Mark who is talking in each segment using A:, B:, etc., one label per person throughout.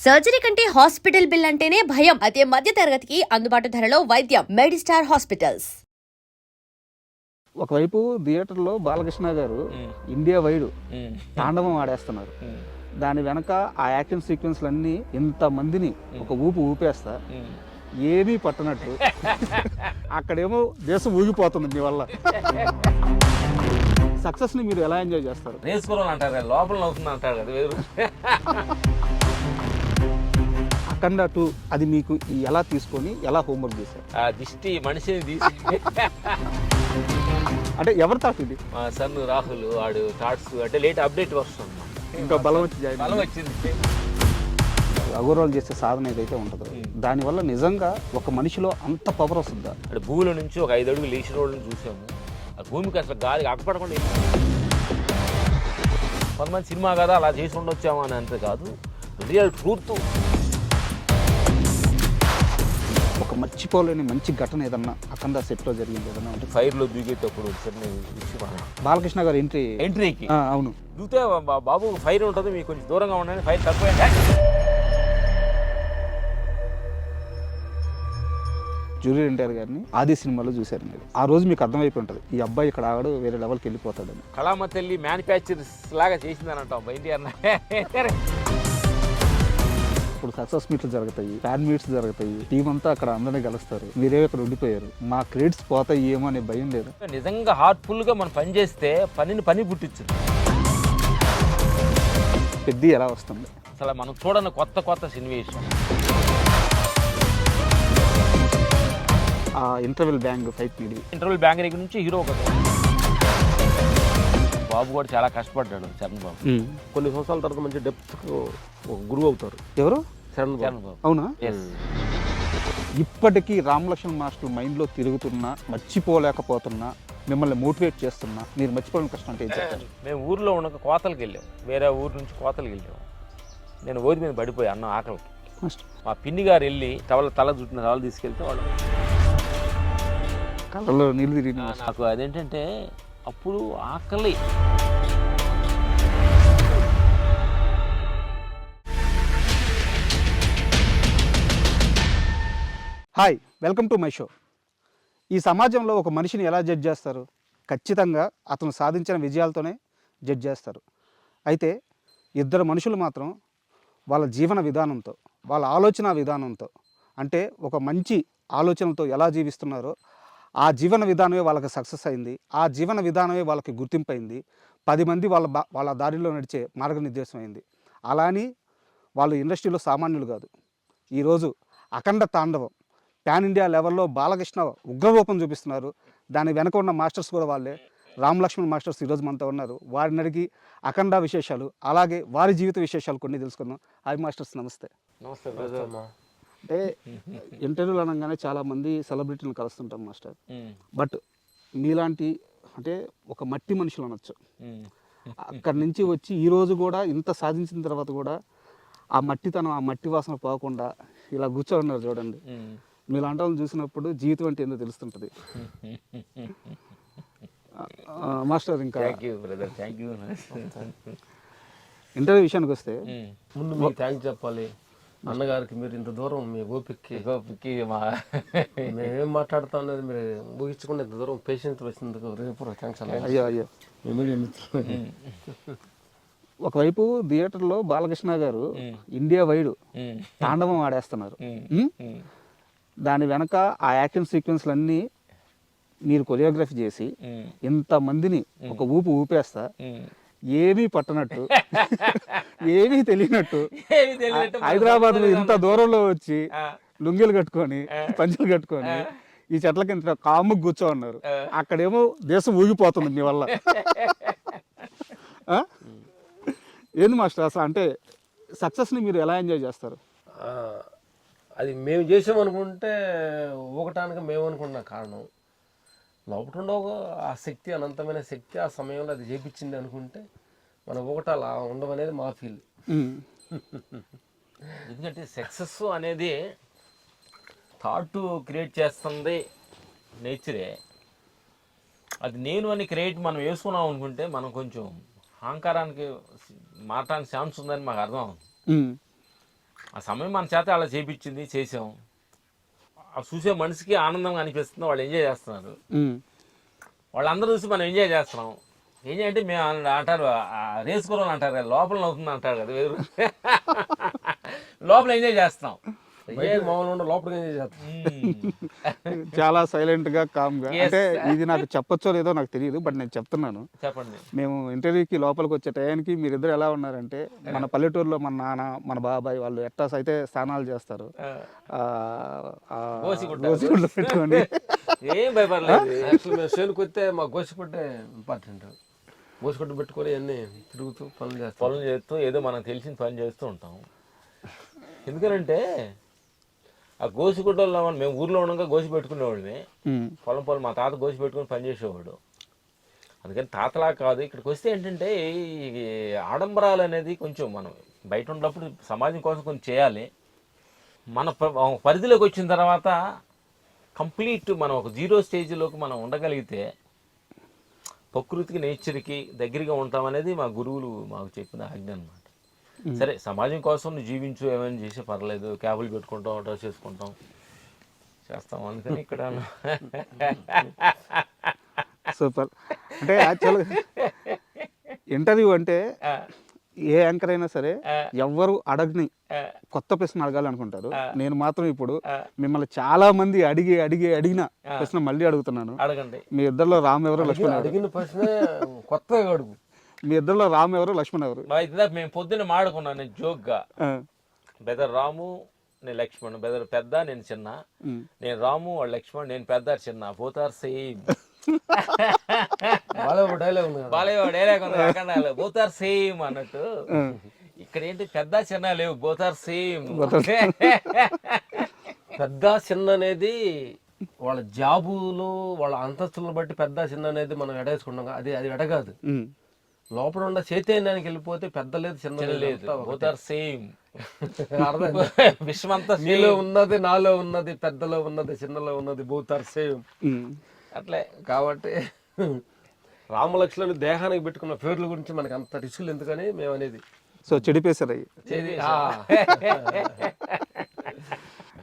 A: Surgery కంటే hospital bill అంటేనే భయం. అదే మధ్య తరగతికి అందుబాటు ధరలో వైద్యం. Medistar hospitals.
B: ఒకవైపు థియేటర్లో బాలకృష్ణ గారు ఇండియా వైడ్ తాండవం ఆడేస్తున్నారు. దాని వెనక ఆ యాక్షన్ సీక్వెన్స్లన్నీ ఇంతమందిని ఒక ఊపేస్తా ఏమీ పట్టనట్టు అక్కడేమో దేశం ఊగిపోతుంది మీ వల్ల. సక్సెస్ని మీరు ఎలా ఎంజాయ్ చేస్తారు?
C: నేర్చుకోవాలని అంటారు కదా, లోపల నవ్వుతుంది అంటారు కదా వేరు.
B: అఖండ 2 అది మీకు ఎలా తీసుకొని ఎలా హోంవర్క్ చేశారు?
C: ఆ దిష్టి మనిషిని తీసి
B: అంటే ఎవరి థాట్ ఇది?
C: మా సన్ రాహుల్ వాడు థాట్స్ అంటే లేట్ అప్డేట్ వస్తుంది,
B: ఇంకా బలం వచ్చి
C: బలం వచ్చింది.
B: అగోరాలు చేసే సాధన ఏదైతే ఉంటుందో దానివల్ల నిజంగా ఒక మనిషిలో అంత పవర్ వస్తుందా?
C: అంటే భూమిలో నుంచి ఒక 5 అడుగులు లేచిన వాళ్ళని చూసాము. ఆ భూమికి అసలు గాలికి అక్కపడకుండా కొంతమంది సినిమా కదా అలా చేసి ఉండొచ్చాము అని అంతే కాదు, రియల్ ట్రూత్.
B: ఒక మర్చిపోలేని మంచి ఘటన ఏదన్నా అఖండ సెట్లో జరిగింది ఏదన్నా అంటే?
C: ఫైర్లో దూకేటప్పుడు
B: బాలకృష్ణ గారు
C: ఎంట్రీకి
B: అవును
C: దూతే బాబు ఫైర్ ఉంటుంది, మీకు కొంచెం దూరంగా ఉండండి, ఫైర్ తక్కువ.
B: జూనియర్ ఎన్టీఆర్ గారిని ఆది సినిమాలో చూశారు మీరు. ఆ రోజు మీకు అర్థమైపోయి ఉంటుంది ఈ అబ్బాయి ఇక్కడ ఆగడు, వేరే లెవెల్కి వెళ్ళిపోతాడని.
C: కళామ తల్లి మ్యానుఫ్యాక్చర్స్ లాగా చేసిందని అంటాం ఎన్టీఆర్.
B: ఇప్పుడు సక్సెస్ మీట్లు జరుగుతాయి, ఫ్యాన్ మీట్స్ జరుగుతాయి, టీం అంతా అక్కడ అందరినీ కలుస్తారు, మీరే ఇక్కడ ఉండిపోయారు. మా క్రెడిట్స్ పోతాయి ఏమో అనే భయం లేదు?
C: నిజంగా హార్ట్ఫుల్గా మనం పని చేస్తే పని పుట్టించింది.
B: పెద్ద ఎలా వస్తుంది
C: అసలు మనం చూడని కొత్త సన్నివేశం.
B: ఆ ఇంటర్వెల్ బ్యాంగ్ ఫైట్ మీది.
C: ఇంటర్వెల్ బ్యాంగ్ దగ్గర నుంచి హీరో ఒక బాబు కూడా చాలా కష్టపడ్డాడు. చరణ్ బాబు
D: కొన్ని సంవత్సరాల తర్వాత మంచి డెప్త్ గురువు అవుతారు.
B: ఎవరు?
C: చరణ్ బాబు.
B: అవునా? ఇప్పటికీ రామ్ లక్ష్మణ్ మాస్టర్ మైండ్లో తిరుగుతున్నా, మర్చిపోలేకపోతున్నా, మిమ్మల్ని మోటివేట్ చేస్తున్నా, మీరు మర్చిపోవడం కష్టం అంటే ఏం చెప్తారు?
C: మేము ఊర్లో ఉన్న కోతలకు వెళ్ళాం, వేరే ఊరు నుంచి కోతలకు వెళ్ళాం. నేను ఓది మీద పడిపోయి అన్నం ఆకలికి. మా పిన్ని గారు వెళ్ళి తల చుట్టిన టవల్ తీసుకెళ్తే వాళ్ళు
B: కళ్ళలో నీళ్ళు తిరిగి.
C: నాకు అదేంటంటే అప్పుడు ఆకలి.
B: Hi, welcome to my show. ఈ సమాజంలో ఒక మనిషిని ఎలా జడ్జ్ చేస్తారు? ఖచ్చితంగా అతను సాధించిన విజయాలతోనే జడ్జ్ చేస్తారు. అయితే ఇద్దరు మనుషులు మాత్రం వాళ్ళ జీవన విధానంతో, వాళ్ళ ఆలోచన విధానంతో, అంటే ఒక మంచి ఆలోచనతో ఎలా జీవిస్తున్నారో ఆ జీవన విధానమే వాళ్ళకి సక్సెస్ అయింది. ఆ జీవన విధానమే వాళ్ళకి గుర్తింపు అయింది. 10 మంది వాళ్ళ దారిలో నడిచే మార్గనిర్దేశం అయింది. అలాని వాళ్ళు ఇండస్ట్రీలో సామాన్యులు కాదు. ఈరోజు అఖండ తాండవం పాన్ ఇండియా లెవెల్లో బాలకృష్ణ ఉగ్రరూపం చూపిస్తున్నారు. దాని వెనక ఉన్న మాస్టర్స్ కూడా వాళ్ళే. రామ్ లక్ష్మణ్ మాస్టర్స్ ఈరోజు మనతో ఉన్నారు. వారిని అడిగి అఖండ విశేషాలు, అలాగే వారి జీవిత విశేషాలు కొన్ని తెలుసుకుందాం. హాయ్ మాస్టర్స్, నమస్తే.
C: నమస్తే.
B: అంటే ఇంటర్వ్యూలు అనగానే చాలామంది సెలబ్రిటీలను కలుస్తుంటాం మాస్టర్. బట్ మీలాంటి అంటే ఒక మట్టి మనుషులు అనొచ్చు. అక్కడి నుంచి వచ్చి ఈరోజు కూడా ఇంత సాధించిన తర్వాత కూడా ఆ మట్టితనం, ఆ మట్టి వాసన పోకుండా ఇలా కూర్చోన్నారు చూడండి. మీలాంటి వాళ్ళని చూసినప్పుడు జీవితం అంటే ఏందో తెలుస్తుంటుంది మాస్టర్. ఇంకా ఇంటర్వ్యూ విషయానికి వస్తే
D: ముందు మీకు థ్యాంక్స్ చెప్పాలి. అన్నగారికి మీరు ఇంత దూరం మీ ఓపిక్కి మేమేం మాట్లాడుతా ఉన్నది మీరు ఊహించుకుని ఇంత దూరం పేషెంట్ వచ్చినందుకు రేపు థ్యాంక్స్ అన్న.
B: అయ్యో ఒకవైపు థియేటర్లో బాలకృష్ణ గారు ఇండియా వైడ్ తాండవం ఆడేస్తున్నారు. దాని వెనక ఆ యాక్షన్ సీక్వెన్స్లన్నీ మీరు కొరియోగ్రఫీ చేసి ఇంతమందిని ఒక ఊపేస్తా ఏమీ పట్టనట్టు, ఏమీ తెలియనట్టు, హైదరాబాద్లో ఇంత దూరంలో వచ్చి లుంగీలు కట్టుకొని, పంచెలు కట్టుకొని ఈ చెట్ల కింద కాముకు కూర్చో ఉన్నారు. అక్కడేమో దేశం ఊగిపోతుంది మీ వల్ల. ఏంది మాస్టర్ అసలు అంటే సక్సెస్ని మీరు ఎలా ఎంజాయ్ చేస్తారు?
D: అది మేము చేసామనుకుంటే ఊగటానికి మేము అనుకున్న కారణం లోపల ఉండవు. ఆ శక్తి, అనంతమైన శక్తి ఆ సమయంలో అది చేపించింది అనుకుంటే మన ఒకటి అలా ఉండమనేది మా ఫీల్.
C: ఎందుకంటే సక్సెస్ అనేది థాట్ క్రియేట్ చేస్తుంది నేచరే. అది నేను అని క్రియేట్ మనం వేసుకున్నాం అనుకుంటే మనం కొంచెం అహంకారానికి మారటానికి ఛాన్స్ ఉందని మాకు అర్థం అవుతుంది. ఆ సమయం మన చేత అలా చేపించింది, చేసాం. ఆ చూసే మనిషికి ఆనందంగా అనిపిస్తుంది, వాళ్ళు ఎంజాయ్ చేస్తున్నారు. వాళ్ళందరూ చూసి మనం ఎంజాయ్ చేస్తున్నాం. ఎంజాయ్ అంటే మేము అంటారు రేసు కూరలు అంటారు కదా, లోపల అవుతుంది అంటారు కదా, వేరు లోపల ఎంజాయ్ చేస్తున్నాం.
D: మామూలు లోపలికి ఎంజాయ్ చేస్తాం.
B: చాలా సైలెంట్గా కామ్గా. అంటే ఇది నాకు చెప్పొచ్చో లేదో నాకు తెలియదు, బట్ నేను చెప్తున్నాను.
C: చెప్పండి.
B: మేము ఇంటర్వ్యూకి లోపలికి వచ్చే టయానికి మీరిద్దరు ఎలా ఉన్నారంటే, మన పల్లెటూరులో మన నాన్న మన బాబాయ్ వాళ్ళు ఎట్టాస్ అయితే స్నానాలు చేస్తారు, గోసిగుడ్లు పెట్టుకొని
C: ఏం భయపడలేదు.
D: యాక్చువల్లీ మేము చేనుకు వస్తే మా గోసిపడ్డే ఇంపార్టెంట్. గోసిగుడ్డు పెట్టుకొని అన్నీ తిరుగుతూ పనులు
C: చేస్తూ ఏదో మనకు తెలిసిన పని చేస్తూ ఉంటాం. ఎందుకనంటే ఆ గోసిగుడ్డలో మేము ఊర్లో ఉండగా గోసి పెట్టుకునేవాడిని. పొలం మా తాత గోసి పెట్టుకుని పని చేసేవాడు. అందుకని తాతలా కాదు, ఇక్కడికి వస్తే ఏంటంటే ఈ ఆడంబరాలు అనేది కొంచెం మనం బయట ఉన్నప్పుడు సమాజం కోసం కొంచెం చేయాలి. మన పరిధిలోకి వచ్చిన తర్వాత కంప్లీట్ మనం ఒక జీరో స్టేజ్లోకి మనం ఉండగలిగితే ప్రకృతికి నేచర్కి దగ్గరగా ఉంటాం అనేది మా గురువులు మాకు చెప్పిన ఆజ్ఞ అనమాట. సరే సమాజం కోసం నువ్వు జీవించు, ఏమైనా చేసే పర్లేదు, క్యాబులు పెట్టుకుంటాం, డ్రెస్ చేసుకుంటాం, చేస్తాం. అందుకని ఇక్కడ
B: సూపర్. అంటే యాక్చువల్గా ఇంటర్వ్యూ అంటే ఏ యాంకర్ అయినా సరే ఎవ్వరు అడగని కొత్త ప్రశ్న అడగాలి అనుకుంటారు. నేను మాత్రం ఇప్పుడు మిమ్మల్ని చాలా మంది అడిగిన ప్రశ్న మళ్ళీ అడుగుతున్నాను.
C: అడగండి.
B: మీ ఇద్దరిలో రామ్ ఎవరు, లక్ష్మణ్ ఎవరు?
D: అడిగిన ప్రశ్న కొత్తగా అడుగు.
B: మీ ఇద్దరిలో రామ్ ఎవరు, లక్ష్మణ్ ఎవరు?
C: మేము పొద్దున్న మాడుకున్నాను నేను జోక్గా. బెదర్ రాము, నేను లక్ష్మణ్. బెదర్ పెద్ద, నేను చిన్న. నేను రాము, వాడు లక్ష్మణ్. నేను పెద్ద, చిన్న. Both are same. Both are same అన్నట్టు. ఇక్కడ ఏంటి పెద్ద చిన్న లేవు, బోత్ ఆర్ సేమ్.
D: పెద్ద చిన్న అనేది వాళ్ళ జాబులు వాళ్ళ అంతస్తులను బట్టి పెద్ద చిన్న అనేది మనం ఎడేసుకుంటాం. అది ఎడగాదు. లోపల ఉన్న చైతన్యానికి వెళ్ళిపోతే పెద్ద లేదు చిన్న లేదు,
C: బోత్ ఆర్ సేమ్.
D: విశ్వమంతా నీలో ఉన్నది, నాలో ఉన్నది, పెద్దలో ఉన్నది, చిన్నలో ఉన్నది, బోత్ ఆర్ సేమ్. అట్లే కాబట్టి రామలక్ష్మణులు దేహానికి పెట్టుకున్న పేర్ల గురించి మనకి అంత రిస్కులు ఎందుకని మేము అనేది.
B: సో చెడిపేశారు అయ్యి.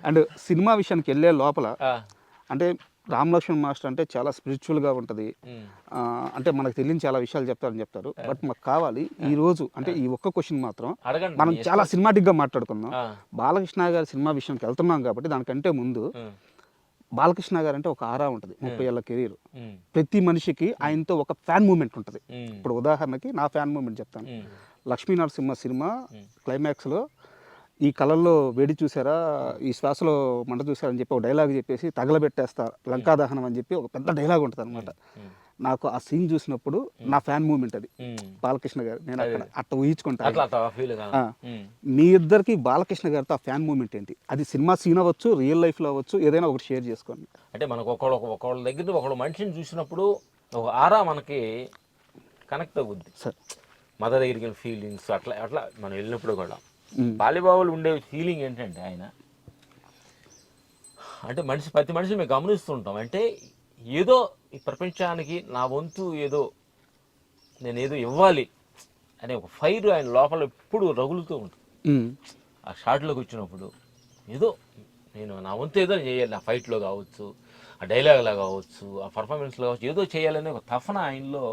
B: అండ్ సినిమా విషయానికి వెళ్ళే లోపల అంటే రామ్ లక్ష్మణ్ మాస్టర్ అంటే చాలా స్పిరిచువల్గా ఉంటుంది. అంటే మనకు తెలియని చాలా విషయాలు చెప్తారని చెప్తారు. బట్ మాకు కావాలి ఈ రోజు అంటే ఈ ఒక్క క్వశ్చన్ మాత్రం మనం చాలా సినిమాటిక్గా మాట్లాడుకుందాం. బాలకృష్ణ గారి సినిమా విషయానికి వెళ్తున్నాం కాబట్టి దానికంటే ముందు బాలకృష్ణ గారు అంటే ఒక ఆరా ఉంటుంది, 30 ఏళ్ళ కెరీర్. ప్రతి మనిషికి ఆయనతో ఒక ఫ్యాన్ మూమెంట్ ఉంటుంది. ఇప్పుడు ఉదాహరణకి నా ఫ్యాన్ మూమెంట్ చెప్తాను. లక్ష్మీ నరసింహ సినిమా క్లైమాక్స్లో ఈ కళల్లో వేడి చూసారా, ఈ శ్వాసలో మంట చూసారా అని చెప్పి ఒక డైలాగ్ చెప్పేసి తగలబెట్టేస్తా లంకా దహనం అని చెప్పి ఒక పెద్ద డైలాగ్ ఉంటుంది అనమాట. నాకు ఆ సీన్ చూసినప్పుడు నా ఫ్యాన్ మూమెంట్ అది బాలకృష్ణ గారు. నేను అక్కడ అట్లా ఊహించుకుంటాను. మీ ఇద్దరికి బాలకృష్ణ గారితో ఆ ఫ్యాన్ మూమెంట్ ఏంటి? అది సినిమా సీన్ అవ్వచ్చు, రియల్ లైఫ్లో అవ్వచ్చు, ఏదైనా ఒకటి షేర్ చేసుకోండి.
C: అంటే మనకు ఒకళ్ళ దగ్గర ఒకళ్ళ మనిషిని చూసినప్పుడు ఒక ఆరా మనకి కనెక్ట్ అవుద్ది. మదర్ దగ్గరికి ఫీలింగ్స్ అట్లా మనం వెళ్ళినప్పుడు కూడా బాలిబాబులు ఉండే ఫీలింగ్ ఏంటంటే ఆయన అంటే ప్రతి మనిషి మేము గమనిస్తుంటాం. అంటే ఏదో ఈ ప్రపంచానికి నా వంతు ఏదో నేను ఏదో ఇవ్వాలి అనే ఒక ఫైర్ ఆయన లోపల ఎప్పుడు రగులుతూ ఉంటుంది. ఆ షాట్లోకి వచ్చినప్పుడు ఏదో నేను నా వంతు ఏదో చేయాలి, ఆ ఫైట్లో కావచ్చు, ఆ డైలాగ్లో కావచ్చు, ఆ పర్ఫార్మెన్స్లో కావచ్చు, ఏదో చేయాలనే ఒక తపన ఆయనలో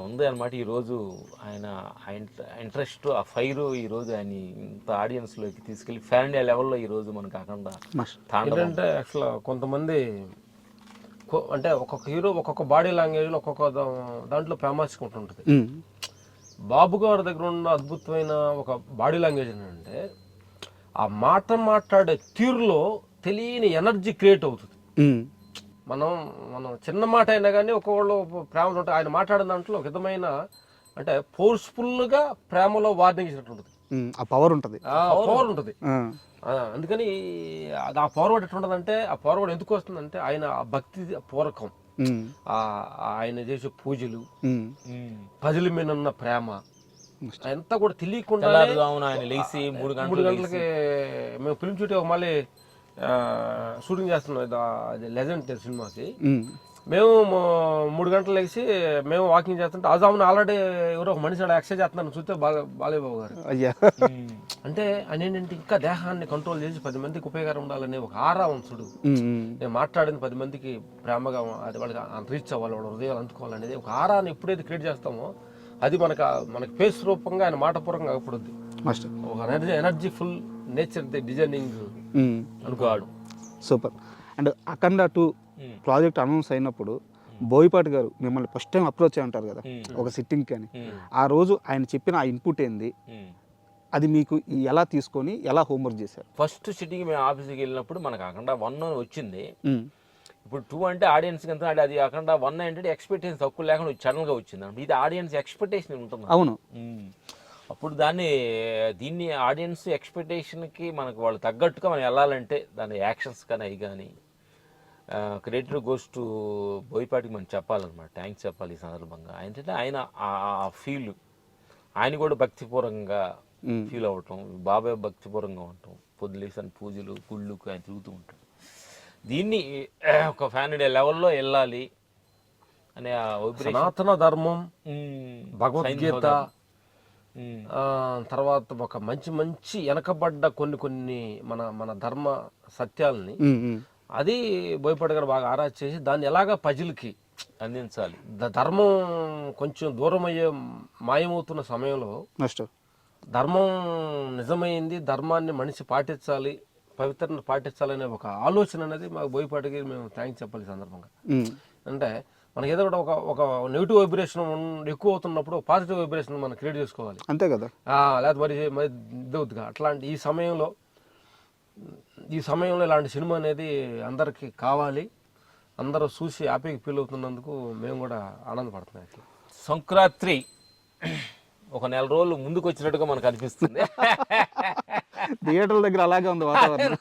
C: ఉంది అనమాట. ఈరోజు ఆయన ఇంట్రెస్ట్, ఆ ఫైర్ ఈరోజు ఆయన ఇంత ఆడియన్స్లోకి తీసుకెళ్ళి ఫ్యాన్ ఇండియా లెవెల్లో ఈరోజు మనకు కాకుండా
D: ఏంటంటే యాక్చువల్గా కొంతమంది అంటే ఒక్కొక్క హీరో ఒక్కొక్క బాడీ లాంగ్వేజ్లో ఒక్కొక్క దాంట్లో ప్రామాణికుంటుంటుంది. బాబు గారి దగ్గర ఉన్న అద్భుతమైన ఒక బాడీ లాంగ్వేజ్ ఏంటంటే ఆ మాట్లాడే తీరులో తెలియని ఎనర్జీ క్రియేట్ అవుతుంది. మనం చిన్న మాట అయినా కానీ ఒక్కొక్కళ్ళు ప్రేమ ఉంటుంది. ఆయన మాట్లాడిన దాంట్లో ఒక విధమైన అంటే ఫోర్స్ఫుల్గా ప్రేమలో వార్నింగ్ ఇచ్చినట్టు ఉంటుంది.
B: ఆ పవర్ ఉంటుంది.
D: అందుకని ఆ పవర్ ఎట్లా ఉంటుందంటే ఆ పవర్ ఎందుకు వస్తుందంటే ఆయన ఆ భక్తి పూర్వకం, ఆయన చేసే పూజలు, ప్రజల మీద ఉన్న ప్రేమ అంతా కూడా తెలియకుండా
C: ఆయన లేచి 3
D: గంటలకి మేము ఫిల్మ్ షూటింగ్ మళ్ళీ షూటింగ్ చేస్తున్నాం లెజెండ్ సినిమాకి. మేము 3 గంటలు లేచి మేము వాకింగ్ చేస్తుంటే ఆజామున ఆల్రెడీ ఎవరో ఒక మనిషి ఎక్సర్సైజ్ చేస్తున్నాను చూస్తే బాలేబాబు గారు.
B: అయ్యా
D: అంటే ఆయన ఏంటంటే ఇంకా దేహాన్ని కంట్రోల్ చేసి 10 మందికి ఉపయోగకరం ఉండాలనే ఒక ఆరా ఉంచుడు. నేను మాట్లాడింది 10 మందికి ప్రేమగా అది వాళ్ళకి రీచ్ అవ్వాలి, వాళ్ళ హృదయాలు అందుకోవాలనేది ఒక ఆరాన్ని ఎప్పుడైతే క్రియేట్ చేస్తామో అది మనకి ఫేస్ రూపంగా ఆయన మాటపూర్వకంగా అప్పుడుద్ది. ఒక ఎనర్జీ ఫుల్ నేచర్ డిజైనింగ్ అనుకోవాడు.
B: Super. And Akhanda 2 project announce అయినప్పుడు బోయపాటి గారు మిమ్మల్ని ఫస్ట్ టైం అప్రోచ్ అయి ఉంటారు కదా ఒక సిట్టింగ్కి అని. ఆ రోజు ఆయన చెప్పిన ఆ ఇన్పుట్ ఏంది, అది మీకు ఎలా తీసుకొని ఎలా హోంవర్క్ చేశారు?
C: ఫస్ట్ సిట్టింగ్ మేము ఆఫీస్కి వెళ్ళినప్పుడు మనకు అఖండ 1 వచ్చింది. ఇప్పుడు 2 అంటే ఆడియన్స్కి ఎంత, అది అఖండ 1 ఏంటంటే ఎక్స్పెక్టేషన్ తక్కువ లేకుండా సడన్గా వచ్చింది. ఇది ఆడియన్స్ ఎక్స్పెక్టేషన్ ఉంటుంది.
B: అవును.
C: అప్పుడు దీన్ని ఆడియన్స్ ఎక్స్పెక్టేషన్కి మనకు వాళ్ళు తగ్గట్టుగా మనం వెళ్ళాలంటే దాని యాక్షన్స్ కానీ అవి కానీ క్రియేటర్ గోస్ టు బోయపాటికి మనం చెప్పాలన్నమాట. థ్యాంక్స్ చెప్పాలి ఈ సందర్భంగా. ఏంటంటే ఆయన ఆ ఫీల్, ఆయన కూడా భక్తిపూర్వకంగా ఫీల్ అవ్వటం, బాబాయ్ భక్తిపూర్వకంగా ఉండటం, పొద్దులేసిన పూజలు గుళ్ళుకు ఆయన తిరుగుతూ ఉంటాడు. దీన్ని ఒక ఫ్యామిలీ లెవెల్లో వెళ్ళాలి అనే
D: సనాతన ధర్మం, భగవద్గీత, తర్వాత ఒక మంచి వెనకబడ్డ కొన్ని మన ధర్మ సత్యాలని అది బోయపాటి గారు బాగా ఆరాధన చేసి దాన్ని ఎలాగా ప్రజలకి
C: అందించాలి.
D: ధర్మం కొంచెం దూరం అయ్యే మాయమవుతున్న సమయంలో ధర్మం నిజమైంది, ధర్మాన్ని మనిషి పాటించాలి, పవిత్రను పాటించాలనే ఒక ఆలోచన అనేది మాకు బోయపాటికి మేము థ్యాంక్స్ చెప్పాలి ఈ సందర్భంగా. అంటే మనకి ఏదో కూడా ఒక నెగిటివ్ వైబ్రేషన్ ఎక్కువ అవుతున్నప్పుడు పాజిటివ్ వైబ్రేషన్ మనం క్రియేట్ చేసుకోవాలి, అంతే కదా. లేకపోతే మరి ఇదవుద్దిగా అట్లాంటి ఈ సమయంలో ఇలాంటి సినిమా అనేది అందరికీ కావాలి, అందరూ చూసి హ్యాపీగా ఫీల్ అవుతున్నందుకు మేము కూడా ఆనందపడుతున్నాం. ఇట్లా
C: సంక్రాంతి ఒక 4 రోజులు ముందుకు వచ్చినట్టుగా మనకు అనిపిస్తుంది.
B: థియేటర్ల దగ్గర అలాగే ఉంది వాతావరణం.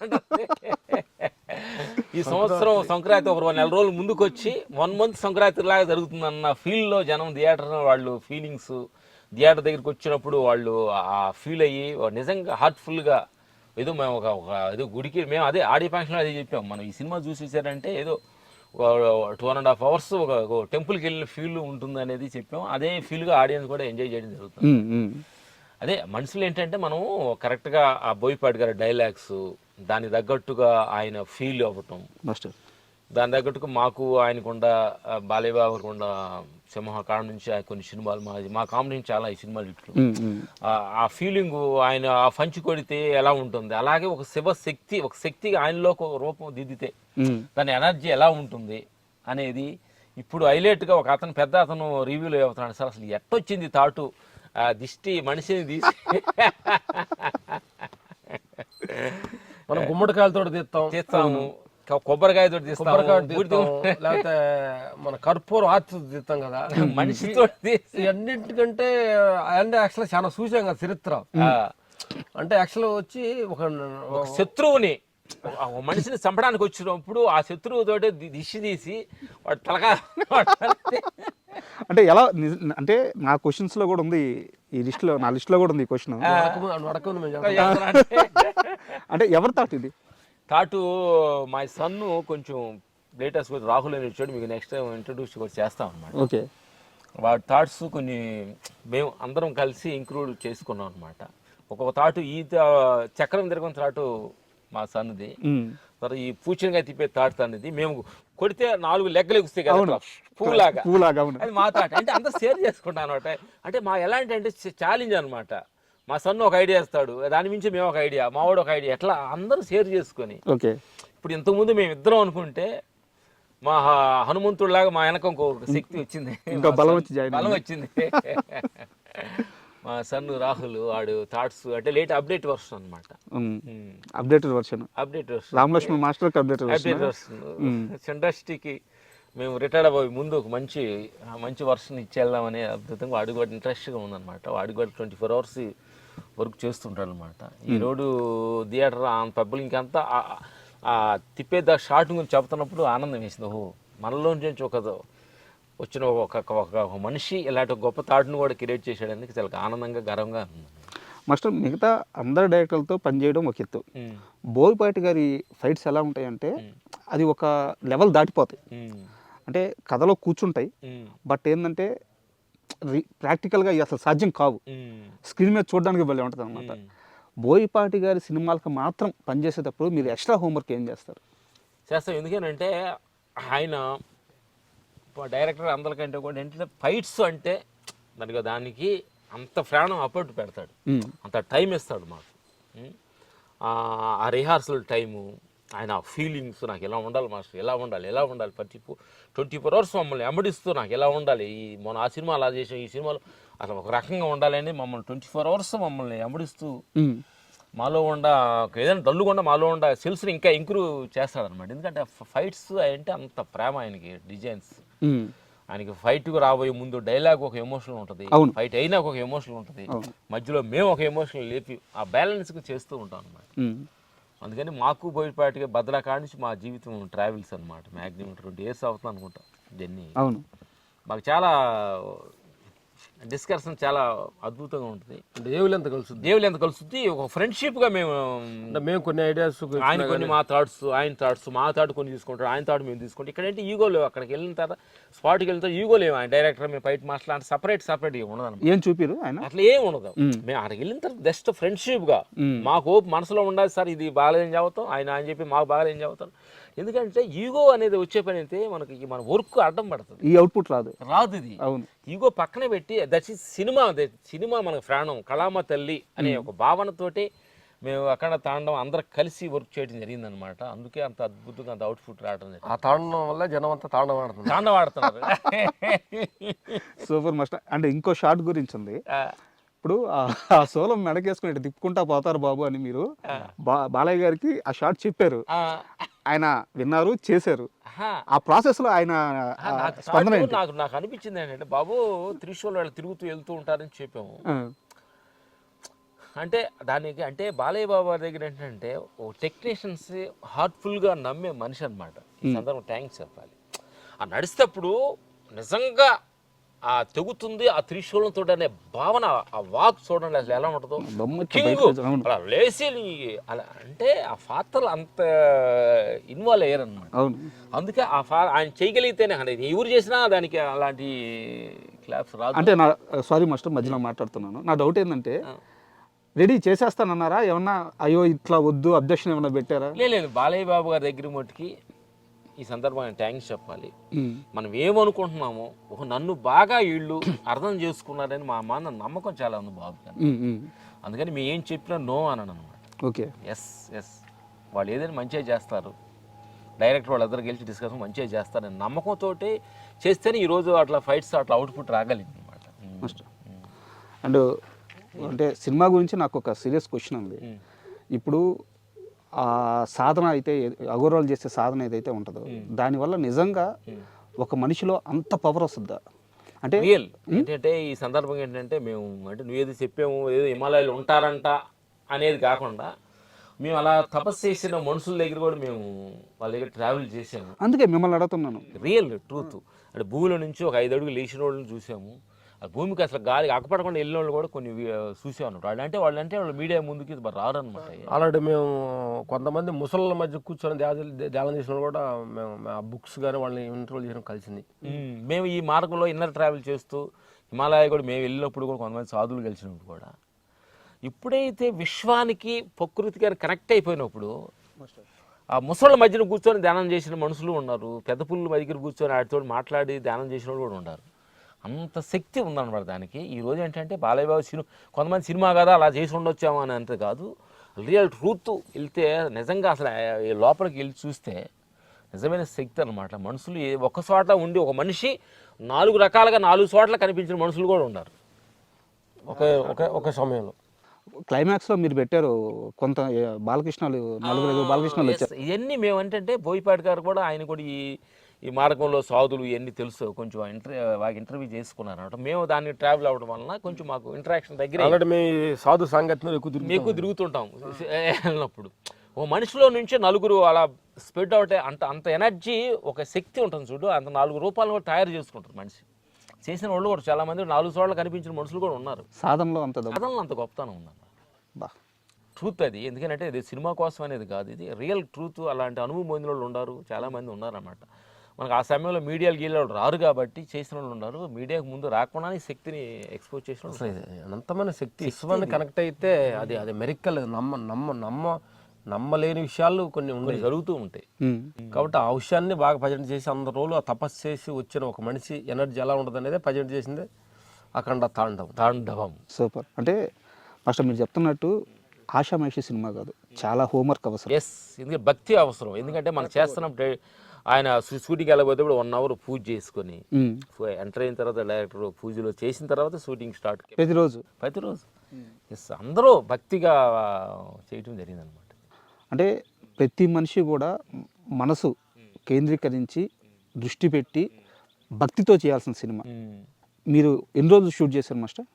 C: ఈ సంవత్సరం సంక్రాంతి ఒక 4 రోజులు ముందుకు వచ్చి 1 మంత్ సంక్రాంతి లాగా జరుగుతుందన్న ఫీల్లో జనం థియేటర్ వాళ్ళు ఫీలింగ్స్, థియేటర్ దగ్గరికి వచ్చినప్పుడు వాళ్ళు ఆ ఫీల్ అయ్యి నిజంగా హార్ట్ఫుల్గా ఏదో మేము ఒక ఏదో గుడికి మేము అదే ఆడియో ఫంక్షన్లో అదే చెప్పాం. మనం ఈ సినిమా చూసేసారంటే ఏదో 2.5 hours ఒక టెంపుల్కి వెళ్ళిన ఫీల్ ఉంటుంది అనేది చెప్పాం. అదే ఫీల్గా ఆడియన్స్ కూడా ఎంజాయ్ చేయడం జరుగుతుంది. అదే మనుషులు ఏంటంటే మనం కరెక్ట్గా ఆ బోయపాటి గారి డైలాగ్స్ దానికి తగ్గట్టుగా ఆయన ఫీల్ అవ్వటం, దాని తగ్గట్టుగా మాకు ఆయనకుండా బాలేబాబుకుండా సింహకాండ నుంచి కొన్ని సినిమాలు మా కాంబినేషన్ చాలా ఈ సినిమాలు ఇట్లు ఆ ఫీలింగ్ ఆయన ఆ పంచి కొడితే ఎలా ఉంటుంది, అలాగే ఒక శివశక్తి ఒక శక్తిగా ఆయనలో ఒక రూపం దిద్దితే దాని ఎనర్జీ ఎలా ఉంటుంది అనేది ఇప్పుడు హైలైట్గా ఒక పెద్ద అతను రివ్యూలో అవుతున్నాడు. సార్ అసలు ఎట్టొచ్చింది థాటు, దిష్టి మనిషిని తీసి
D: మనం గుమ్మడికాయలతో
C: తీస్తాము, కొబ్బరికాయతో తీస్తాము,
D: లేకపోతే మన కర్పూరం ఆర్తి తీస్తాం కదా
C: మనిషితో.
D: అన్నింటికంటే అంటే యాక్చువల్ చాలా చూసాం కదా చరిత్ర. అంటే యాక్చువల్ వచ్చి ఒక
C: శత్రువుని మనిషిని చంపడానికి వచ్చినప్పుడు ఆ శత్రువుతోటి దిష్టి తీసి వాడు తలకా
B: అంటే ఎలా అంటే నా క్వశ్చన్స్ లో కూడా ఉంది ఈ లిస్ట్ లో, నా లిస్ట్ లో కూడా ఉంది ఈ క్వశ్చన్. అంటే ఎవరు థాట్ ఇది?
C: థాటు మా సన్ కొంచెం లేటెస్ట్ రాహుల్ అని వచ్చాడు, మీకు నెక్స్ట్ టైం ఇంట్రడ్యూస్ కూడా చేస్తాం అనమాట.
B: ఓకే,
C: వాడి థాట్స్ కొన్ని మేము అందరం కలిసి ఇంక్లూడ్ చేసుకున్నాం అనమాట. ఒక్కొక్క థాటు ఈ చక్రం తిరగని థాటు మా సన్నుది, తర్వాత ఈ పూచినగా తిప్పే థాట్ అనేది మేము కొడితే 4 లెగ్గలు ఎగుస్తాయి కదా పూలాగా, అది మా థాట్. అంటే అంతా షేర్ చేసుకుంటాం అనమాట. అంటే మా ఎలాంటి అంటే ఛాలెంజ్ అనమాట. మా సన్ను ఒక ఐడియా ఇస్తాడు, దాని మించి మేము ఒక ఐడియా, మా వాడు ఒక ఐడియా, ఎట్లా అందరూ షేర్ చేసుకొని.
B: ఓకే,
C: ఇప్పుడు ఇంతకుముందు మేము ఇద్దరం అనుకుంటే మా హనుమంతుడిలాగా మా వెనక ఇంకొక శక్తి వచ్చింది,
B: ఇంకా బలం
C: వచ్చింది. మా సన్ రాహుల్ వాడు థాట్స్ అంటే లేట్ అప్డేట్ వర్షన్ అనమాట.
B: Updated version Ramalakshman master update version.
C: ఇండస్ట్రీకి మేము రిటైర్డ్ అవ్వే ముందు ఒక మంచి వర్షన్ ఇచ్చేద్దామనే అద్భుతంగా వాడు కూడా ఇంట్రెస్ట్గా ఉందన్నమాట. వాడు కూడా 24 hours వర్క్ చేస్తుంటాడు అనమాట. ఈ రోడ్డు థియేటర్ పబ్బులు ఇంకంతా తిప్పే షార్ట్ గురించి చెబుతున్నప్పుడు ఆనందం వేసింది. ఓహో, మనలో నుంచి వచ్చిన ఒక మనిషి ఇలాంటి గొప్ప థాట్ను కూడా క్రియేట్ చేసేయడానికి చాలా ఆనందంగా గర్వంగా ఉంది.
B: మాస్టర్, మిగతా అందరు డైరెక్టర్లతో పనిచేయడం ఒక ఎత్తు, బోయపాటి గారి ఫైట్స్ ఎలా ఉంటాయంటే అది ఒక లెవెల్ దాటిపోతాయి. అంటే కథలో కూర్చుంటాయి, బట్ ఏంటంటే ప్రాక్టికల్గా ఇవి అసలు సాధ్యం కావు. స్క్రీన్ మీద చూడడానికి భలే ఉంటుంది అనమాట. బోయపాటి గారి సినిమాలకు మాత్రం పనిచేసేటప్పుడు మీరు ఎక్స్ట్రా హోంవర్క్ ఏం చేస్తారు?
C: చేస్తాం. ఎందుకంటే ఆయన డైరెక్టర్ అందరికంటే కూడా ఏంటంటే ఫైట్స్ అంటే దానికి అంత ప్రాణం అప్పట్టు పెడతాడు, అంత టైం ఇస్తాడు మాకు. ఆ రిహార్సల్ టైము, ఆయన ఫీలింగ్స్, నాకు ఎలా ఉండాలి మాస్టర్, ఎలా ఉండాలి 24 hours మమ్మల్ని వెంబడిస్తూ నాకు ఎలా ఉండాలి, మొన్న ఆ సినిమా అలా చేసాం, ఈ సినిమాలో అసలు ఒక రకంగా ఉండాలని మమ్మల్ని 24 hours మమ్మల్ని వెంబడిస్తూ మాలో ఏదైనా డల్లుకుండా మాలో సెల్స్ని ఇంకా ఇంప్రూవ్ చేస్తాడనమాట. ఎందుకంటే ఫైట్స్ అంటే అంత ప్రేమ ఆయనకి, డిజైన్స్ ఆయనకి. ఫైట్కు రాబోయే ముందు డైలాగ్ ఒక ఎమోషనల్ ఉంటుంది, ఫైట్ అయినా ఒక ఎమోషనల్ ఉంటుంది, మధ్యలో మేము ఒక ఎమోషనల్ లేపి ఆ బ్యాలెన్స్గా చేస్తూ ఉంటాం అనమాట. అందుకని మాకు బోయపాటిగా భద్రాకాడి నుంచి మా జీవితం ట్రావెల్స్ అనమాట. మ్యాక్సిమం 20 years అవుతుంది అనుకుంటా జర్నీ.
B: అవును,
C: మాకు చాలా డిస్కషన్ చాలా అద్భుతంగా ఉంటుంది.
D: దేవుళ్ళు ఎంత కలుస్తుంది
C: ఒక ఫ్రెండ్షిప్గా
D: మేము కొన్ని ఐడియాస్,
C: ఆయన కొన్ని మా థాట్స్, ఆయన థాట్స్, మా థాట్ కొన్ని తీసుకుంటారు, ఆయన థాట్ మేము తీసుకుంటాం. ఇక్కడ ఏంటి ఈగో లేవు. అక్కడికి వెళ్ళిన తర్వాత స్పాట్కి వెళ్తే ఈగో లేవు. ఆయన డైరెక్టర్, మేము ఫైట్ మాస్టర్ అంటే సపరేట్ ఉండదు.
B: ఏం చూపిరు ఆయన
C: అట్లా ఏం ఉండదు. మేము అక్కడికి వెళ్ళిన తర్వాత జస్ట్ ఫ్రెండ్షిప్గా మాకు మనసులో ఉండాలి సార్, ఇది బాగాలేం చదువుతాం, ఆయన చెప్పి మాకు బాగాలేం చదువుతాం. ఎందుకంటే ఈగో అనేది వచ్చే పని అయితే మనకి మన వర్క్ అడ్డం పడుతుంది,
B: ఈ అవుట్పుట్ రాదు.
C: ఇది.
B: అవును,
C: ఈగో పక్కనే పెట్టి దట్ ఈస్ సినిమా మనకు ప్రాణం, కళామ తల్లి అనే ఒక భావనతోటి మేము అక్కడ తాండం అందరం కలిసి వర్క్ చేయడం జరిగిందనమాట. అందుకే అంత అద్భుతంగా అంత అవుట్పుట్ రావడం జరిగింది.
D: ఆ తాండం వల్ల జనం అంతా
C: తాండవాడుతున్నారు.
B: Super master. అంటే ఇంకో షార్ట్ గురించి ఉంది. ఇప్పుడు ఆ సోలం మెడకేసుకుని ఇటు తిప్పుకుంటా పోతారు బాబు అని మీరు బాలయ్య గారికి ఆ షార్ట్ చెప్పారు, ఆయన విన్నారు, చేశారు. ఆ ప్రాసెస్ లో ఆయన స్పందన
C: నాకు అనిపించింది ఏంటంటే, బాబు త్రిశూల్ వాళ్ళు తిరుగుతూ వెళ్తూ ఉంటారని చెప్పాము. అంటే దానికి అంటే బాలయ్య బాబు దగ్గర ఏంటంటే ఓ టెక్నీషియన్స్ హార్ట్ఫుల్గా నమ్మే మనిషి అనమాట. ఈ సందర్భం థ్యాంక్స్ చెప్పాలి. ఆ నడిచేటప్పుడు నిజంగా ఆ తెగుతుంది, ఆ త్రిశూలంతో అనే భావన, ఆ వాక్ చూడండి అసలు ఎలా ఉంటుందో. అలా లేచి అలా అంటే ఆ పాత్రలు అంత ఇన్వాల్వ్ అయ్యారనమాట. అందుకే ఆయన చేయగలిగితేనే, ఎవరు చేసినా దానికి అలాంటి క్లాప్స్ రాదు.
B: అంటే సారీ మాస్టర్, మధ్యలో మాట్లాడుతున్నాను. నా డౌట్ ఏంటంటే, రెడీ చేసేస్తానన్నారా, ఏమన్నా అయ్యో ఇట్లా వద్దు అబ్జెక్షన్ ఏమన్నా పెట్టారా?
C: లేదు, బాలయ్య బాబు గారి దగ్గర మట్టుకి ఈ సందర్భంగా థ్యాంక్స్ చెప్పాలి. మనం ఏమనుకుంటున్నామో నన్ను బాగా వీళ్ళు అర్థం చేసుకున్నారని మా నమ్మకం చాలా ఉంది బాబు గారు. అందుకని మేము ఏం చెప్పినా నో అన్నాను అనమాట.
B: ఓకే,
C: ఎస్ వాళ్ళు ఏదైనా మంచిగా చేస్తారు, డైరెక్టర్ వాళ్ళందరూ గెలిచి డిస్కషన్ మంచిగా చేస్తారని నమ్మకంతో చేస్తేనే ఈరోజు అట్లా ఫైట్స్ అట్లా అవుట్పుట్ రాగలిగింది అనమాట.
B: అండ్ అంటే సినిమా గురించి నాకు ఒక సీరియస్ క్వశ్చన్ ఉంది. ఇప్పుడు ఆ సాధన అయితే, అగోరాలు చేసే సాధన ఏదైతే ఉంటుందో దానివల్ల నిజంగా ఒక మనిషిలో అంత పవర్ వస్తుందా? అంటే
C: రియల్ ఏంటంటే ఈ సందర్భంగా ఏంటంటే, మేము అంటే నువ్వేది చెప్పాము, ఏదో హిమాలయాలు ఉంటారంట అనేది కాకుండా, మేము అలా తపస్సు చేసిన మనుషుల దగ్గర కూడా మేము వాళ్ళ దగ్గర ట్రావెల్ చేసాము.
B: అందుకే మిమ్మల్ని అడుగుతున్నాను.
C: రియల్ ట్రూత్ అంటే భూమిలో నుంచి ఒక 5 అడుగులు లేచిన వాళ్ళని చూసాము. ఆ భూమికి అసలు గాలి అక్కపడకుండా వెళ్ళిన వాళ్ళు కూడా కొన్ని చూసాను. వాళ్ళు మీడియా ముందుకి రారు అనమాట.
D: అలాంటి మేము కొంతమంది ముసళ్ళ మధ్య కూర్చొని ధ్యానం చేసిన వాళ్ళు కూడా మేము ఆ బుక్స్ కానీ వాళ్ళని ఇంటర్వ్యూ చేయడం కలిసింది.
C: మేము ఈ మార్గంలో ఇన్నర్ ట్రావెల్ చేస్తూ హిమాలయ కూడా మేము వెళ్ళినప్పుడు కూడా కొంతమంది సాధువులు కలిసినప్పుడు కూడా, ఇప్పుడైతే విశ్వానికి ప్రకృతికి కనెక్ట్ అయిపోయినప్పుడు ఆ ముసళ్ళ మధ్యన కూర్చొని ధ్యానం చేసిన మనుషులు ఉన్నారు, పెద్ద పుల్ల దగ్గర కూర్చొని వాటితో మాట్లాడి ధ్యానం చేసిన వాళ్ళు కూడా ఉన్నారు. అంత శక్తి ఉందన్నమాట దానికి. ఈరోజు ఏంటంటే బాలయ్య బాబు కొంతమంది సినిమా కదా అలా చేసి ఉండొచ్చామా అని అంత కాదు, రియల్ ట్రూత్ వెళ్తే నిజంగా అసలు లోపలికి వెళ్ళి చూస్తే నిజమైన శక్తి అనమాట. మనుషులు ఒక చోట ఉండి ఒక మనిషి 4 రకాలుగా 4 చోట్ల కనిపించిన మనుషులు కూడా ఉన్నారు
D: ఒక సమయంలో.
B: క్లైమాక్స్లో మీరు పెట్టారు కొంత బాలకృష్ణలు, 4 బాలకృష్ణలు వచ్చారు.
C: ఇవన్నీ మేము ఏంటంటే బోయపాటి గారు కూడా ఆయన కూడా ఈ మార్గంలో సాధులు ఇవన్నీ తెలుసు, కొంచెం ఇంటర్వ్యూ చేసుకున్నారు అనమాట. మేము దాన్ని ట్రావెల్ అవ్వడం వలన కొంచెం మాకు ఇంటరాక్షన్ దగ్గర
D: సాధు సంగతిలో ఎక్కువ
C: తిరుగుతుంటాం. వెళ్ళినప్పుడు ఒక మనిషిలో నుంచి 4 అలా స్ప్రెడ్ అవుతాయి. అంత ఎనర్జీ, ఒక శక్తి ఉంటుంది చూడు. అంత 4 రూపాయలు కూడా తయారు చేసుకుంటారు మనిషి. చేసిన వాళ్ళు కూడా చాలా మంది 4 చోట్ల కనిపించిన మనుషులు కూడా ఉన్నారు.
B: సాధనలో
C: అంత గొప్పతనం ఉందన్నమాట. ట్రూత్ అది. ఎందుకంటే ఇది సినిమా కోసం అనేది కాదు, ఇది రియల్ ట్రూత్. అలాంటి అనుభవం పొందిన వాళ్ళు ఉన్నారు, చాలామంది ఉన్నారన్నమాట. మనకు ఆ సమయంలో మీడియాలు గీళ్ళు రారు కాబట్టి చేసిన వాళ్ళు ఉన్నారు. మీడియాకు ముందు రాకుండా ఈ శక్తిని ఎక్స్పోజ్ చేసిన వాళ్ళు
D: అసలు ఇది అనంతమైన శక్తి విశ్వాన్ని కనెక్ట్ అయితే అది మెరికల్ నమ్మలేని విషయాలు కొన్ని ఉన్నాయి
C: జరుగుతూ ఉంటాయి.
D: కాబట్టి ఆ విషయాన్ని బాగా ప్రజెంట్ చేసి అందరు రోజులు ఆ తపస్సు చేసి వచ్చిన ఒక మనిషి ఎనర్జీ ఎలా ఉంటుంది అనేది ప్రజెంట్ చేసిందే అఖండ తాండవం.
B: సూపర్. అంటే మాస్టర్ మీరు చెప్తున్నట్టు ఆషామాషి సినిమా కాదు, చాలా హోంవర్క్ అవసరం.
C: ఎస్, ఎందుకంటే భక్తి అవసరం. ఎందుకంటే మనం చేస్తున్నప్పుడు ఆయన షూటింగ్ వెళ్ళబోతే ఇప్పుడు 1 hour పూజ చేసుకొని ఎంటర్ అయిన తర్వాత డైరెక్టర్ పూజలో చేసిన తర్వాత షూటింగ్ స్టార్ట్ ప్రతిరోజు ఎస్ అందరూ భక్తిగా చేయటం జరిగింది అనమాట.
B: అంటే ప్రతి మనిషి కూడా మనసు కేంద్రీకరించి దృష్టి పెట్టి భక్తితో చేయాల్సిన సినిమా. మీరు ఎన్ని రోజులు షూట్ చేశారు మాస్టర్?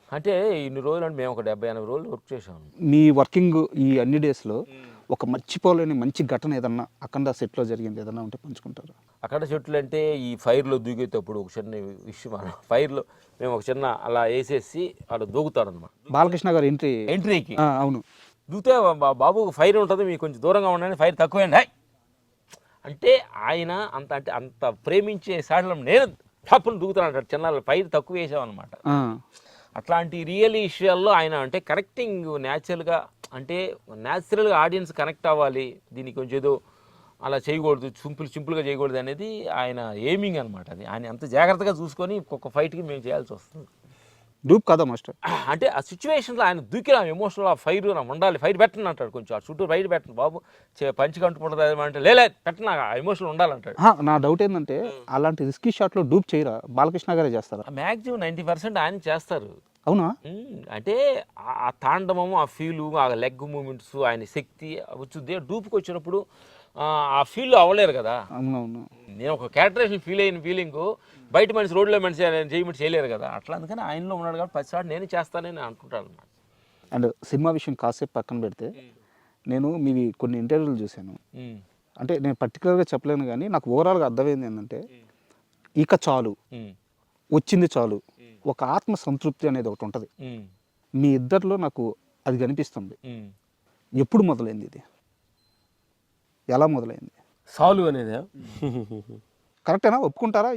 C: అంటే ఇన్ని రోజులు అంటే మేము ఒక 70-80 రోజులు వర్క్ చేసాము.
B: మీ వర్కింగ్ ఈ అన్ని డేస్లో ఒక మర్చిపోలేని మంచి ఘటన ఏదన్నా అఖండ సెట్లో జరిగింది ఏదన్నా ఉంటే పంచుకుంటారు?
C: అఖండ చెట్లు అంటే ఈ ఫైర్లో దూకేటప్పుడు ఒక చిన్న విషయం, ఫైర్లో మేము ఒక చిన్న అలా వేసేసి అలా దూకుతాడు అనమాట.
B: బాలకృష్ణ గారు ఎంట్రీకి అవును
C: దూతే బాబు ఫైర్ ఉంటుంది, మీకు కొంచెం దూరంగా ఉండండి, ఫైర్ తక్కువేండి అంటే ఆయన అంత ప్రేమించే సాడలం నేను పాపను దూకుతాను అంటాడు. చిన్న ఫైర్ తక్కువ వేసామన్నమాట. అట్లాంటి రియల్ విషయాల్లో ఆయన అంటే కనెక్టింగ్ న్యాచురల్గా, అంటే న్యాచురల్గా ఆడియన్స్ కనెక్ట్ అవ్వాలి, దీనికి కొంచెం ఏదో అలా చేయకూడదు, సింపుల్గా చేయకూడదు అనేది ఆయన ఎయిమింగ్ అనమాట. అది ఆయన అంత జాగ్రత్తగా చూసుకొని ఒక్కొక్క ఫైట్కి మేము చేయాల్సి వస్తుంది.
B: డూప్ కదా మాస్టర్?
C: అంటే ఆ సిచ్యువేషన్లో ఆయన దూకిన ఎమోషనల్ ఆ ఫైర్ ఉండాలి, ఫైర్ పెట్టండి అంటాడు. కొంచెం ఆ చుట్టూ ఫైర్ పెట్టండి బాబు, పంచి కంటుకుంటుంది అంటే లేదు పెట్టిన ఆ ఎమోషనల్ ఉండాలంటాడు.
B: నా డౌట్ ఏంటంటే అలాంటి రిస్కీ షాట్లో డూప్ చేయరా? బాలకృష్ణ గారే చేస్తారా?
C: మ్యాక్సిమం 90% ఆయన చేస్తారు.
B: అవునా?
C: అంటే ఆ తాండవము, ఆ ఫీలు, ఆ లెగ్ మూమెంట్స్, ఆయన శక్తి వచ్చుద్ది. డూప్కి వచ్చినప్పుడు ఆ ఫీల్ అవ్వలేరు కదా.
B: అవునవును.
C: నేను ఒక క్యారెక్టరేషన్ ఫీల్ అయిన ఫీలింగ్ బయట మనిషి రోడ్లో మనిషి చేయమంటే చేయలేరు కదా. అట్లా అందుకని ఆయనలో ఉన్నాడు కాబట్టి 10 నేను చేస్తానని అనుకుంటాను అన్నమాట.
B: అండ్ సినిమా విషయం కాసేపు పక్కన పెడితే నేను మీవి కొన్ని ఇంటర్వ్యూలు చూశాను. అంటే నేను పర్టికులర్గా చెప్పలేను కానీ నాకు ఓవరాల్గా అర్థమైంది ఏంటంటే ఇక చాలు, వచ్చింది చాలు, ఒక ఆత్మ సంతృప్తి అనేది ఒకటి ఉంటుంది మీ ఇద్దరిలో. నాకు అది కనిపిస్తుంది. ఎప్పుడు మొదలైంది ఇది? ఎలా మొదలైంది?
D: సాల్వ్ అనేది
B: కరెక్టేనా? ఒప్పుకుంటారా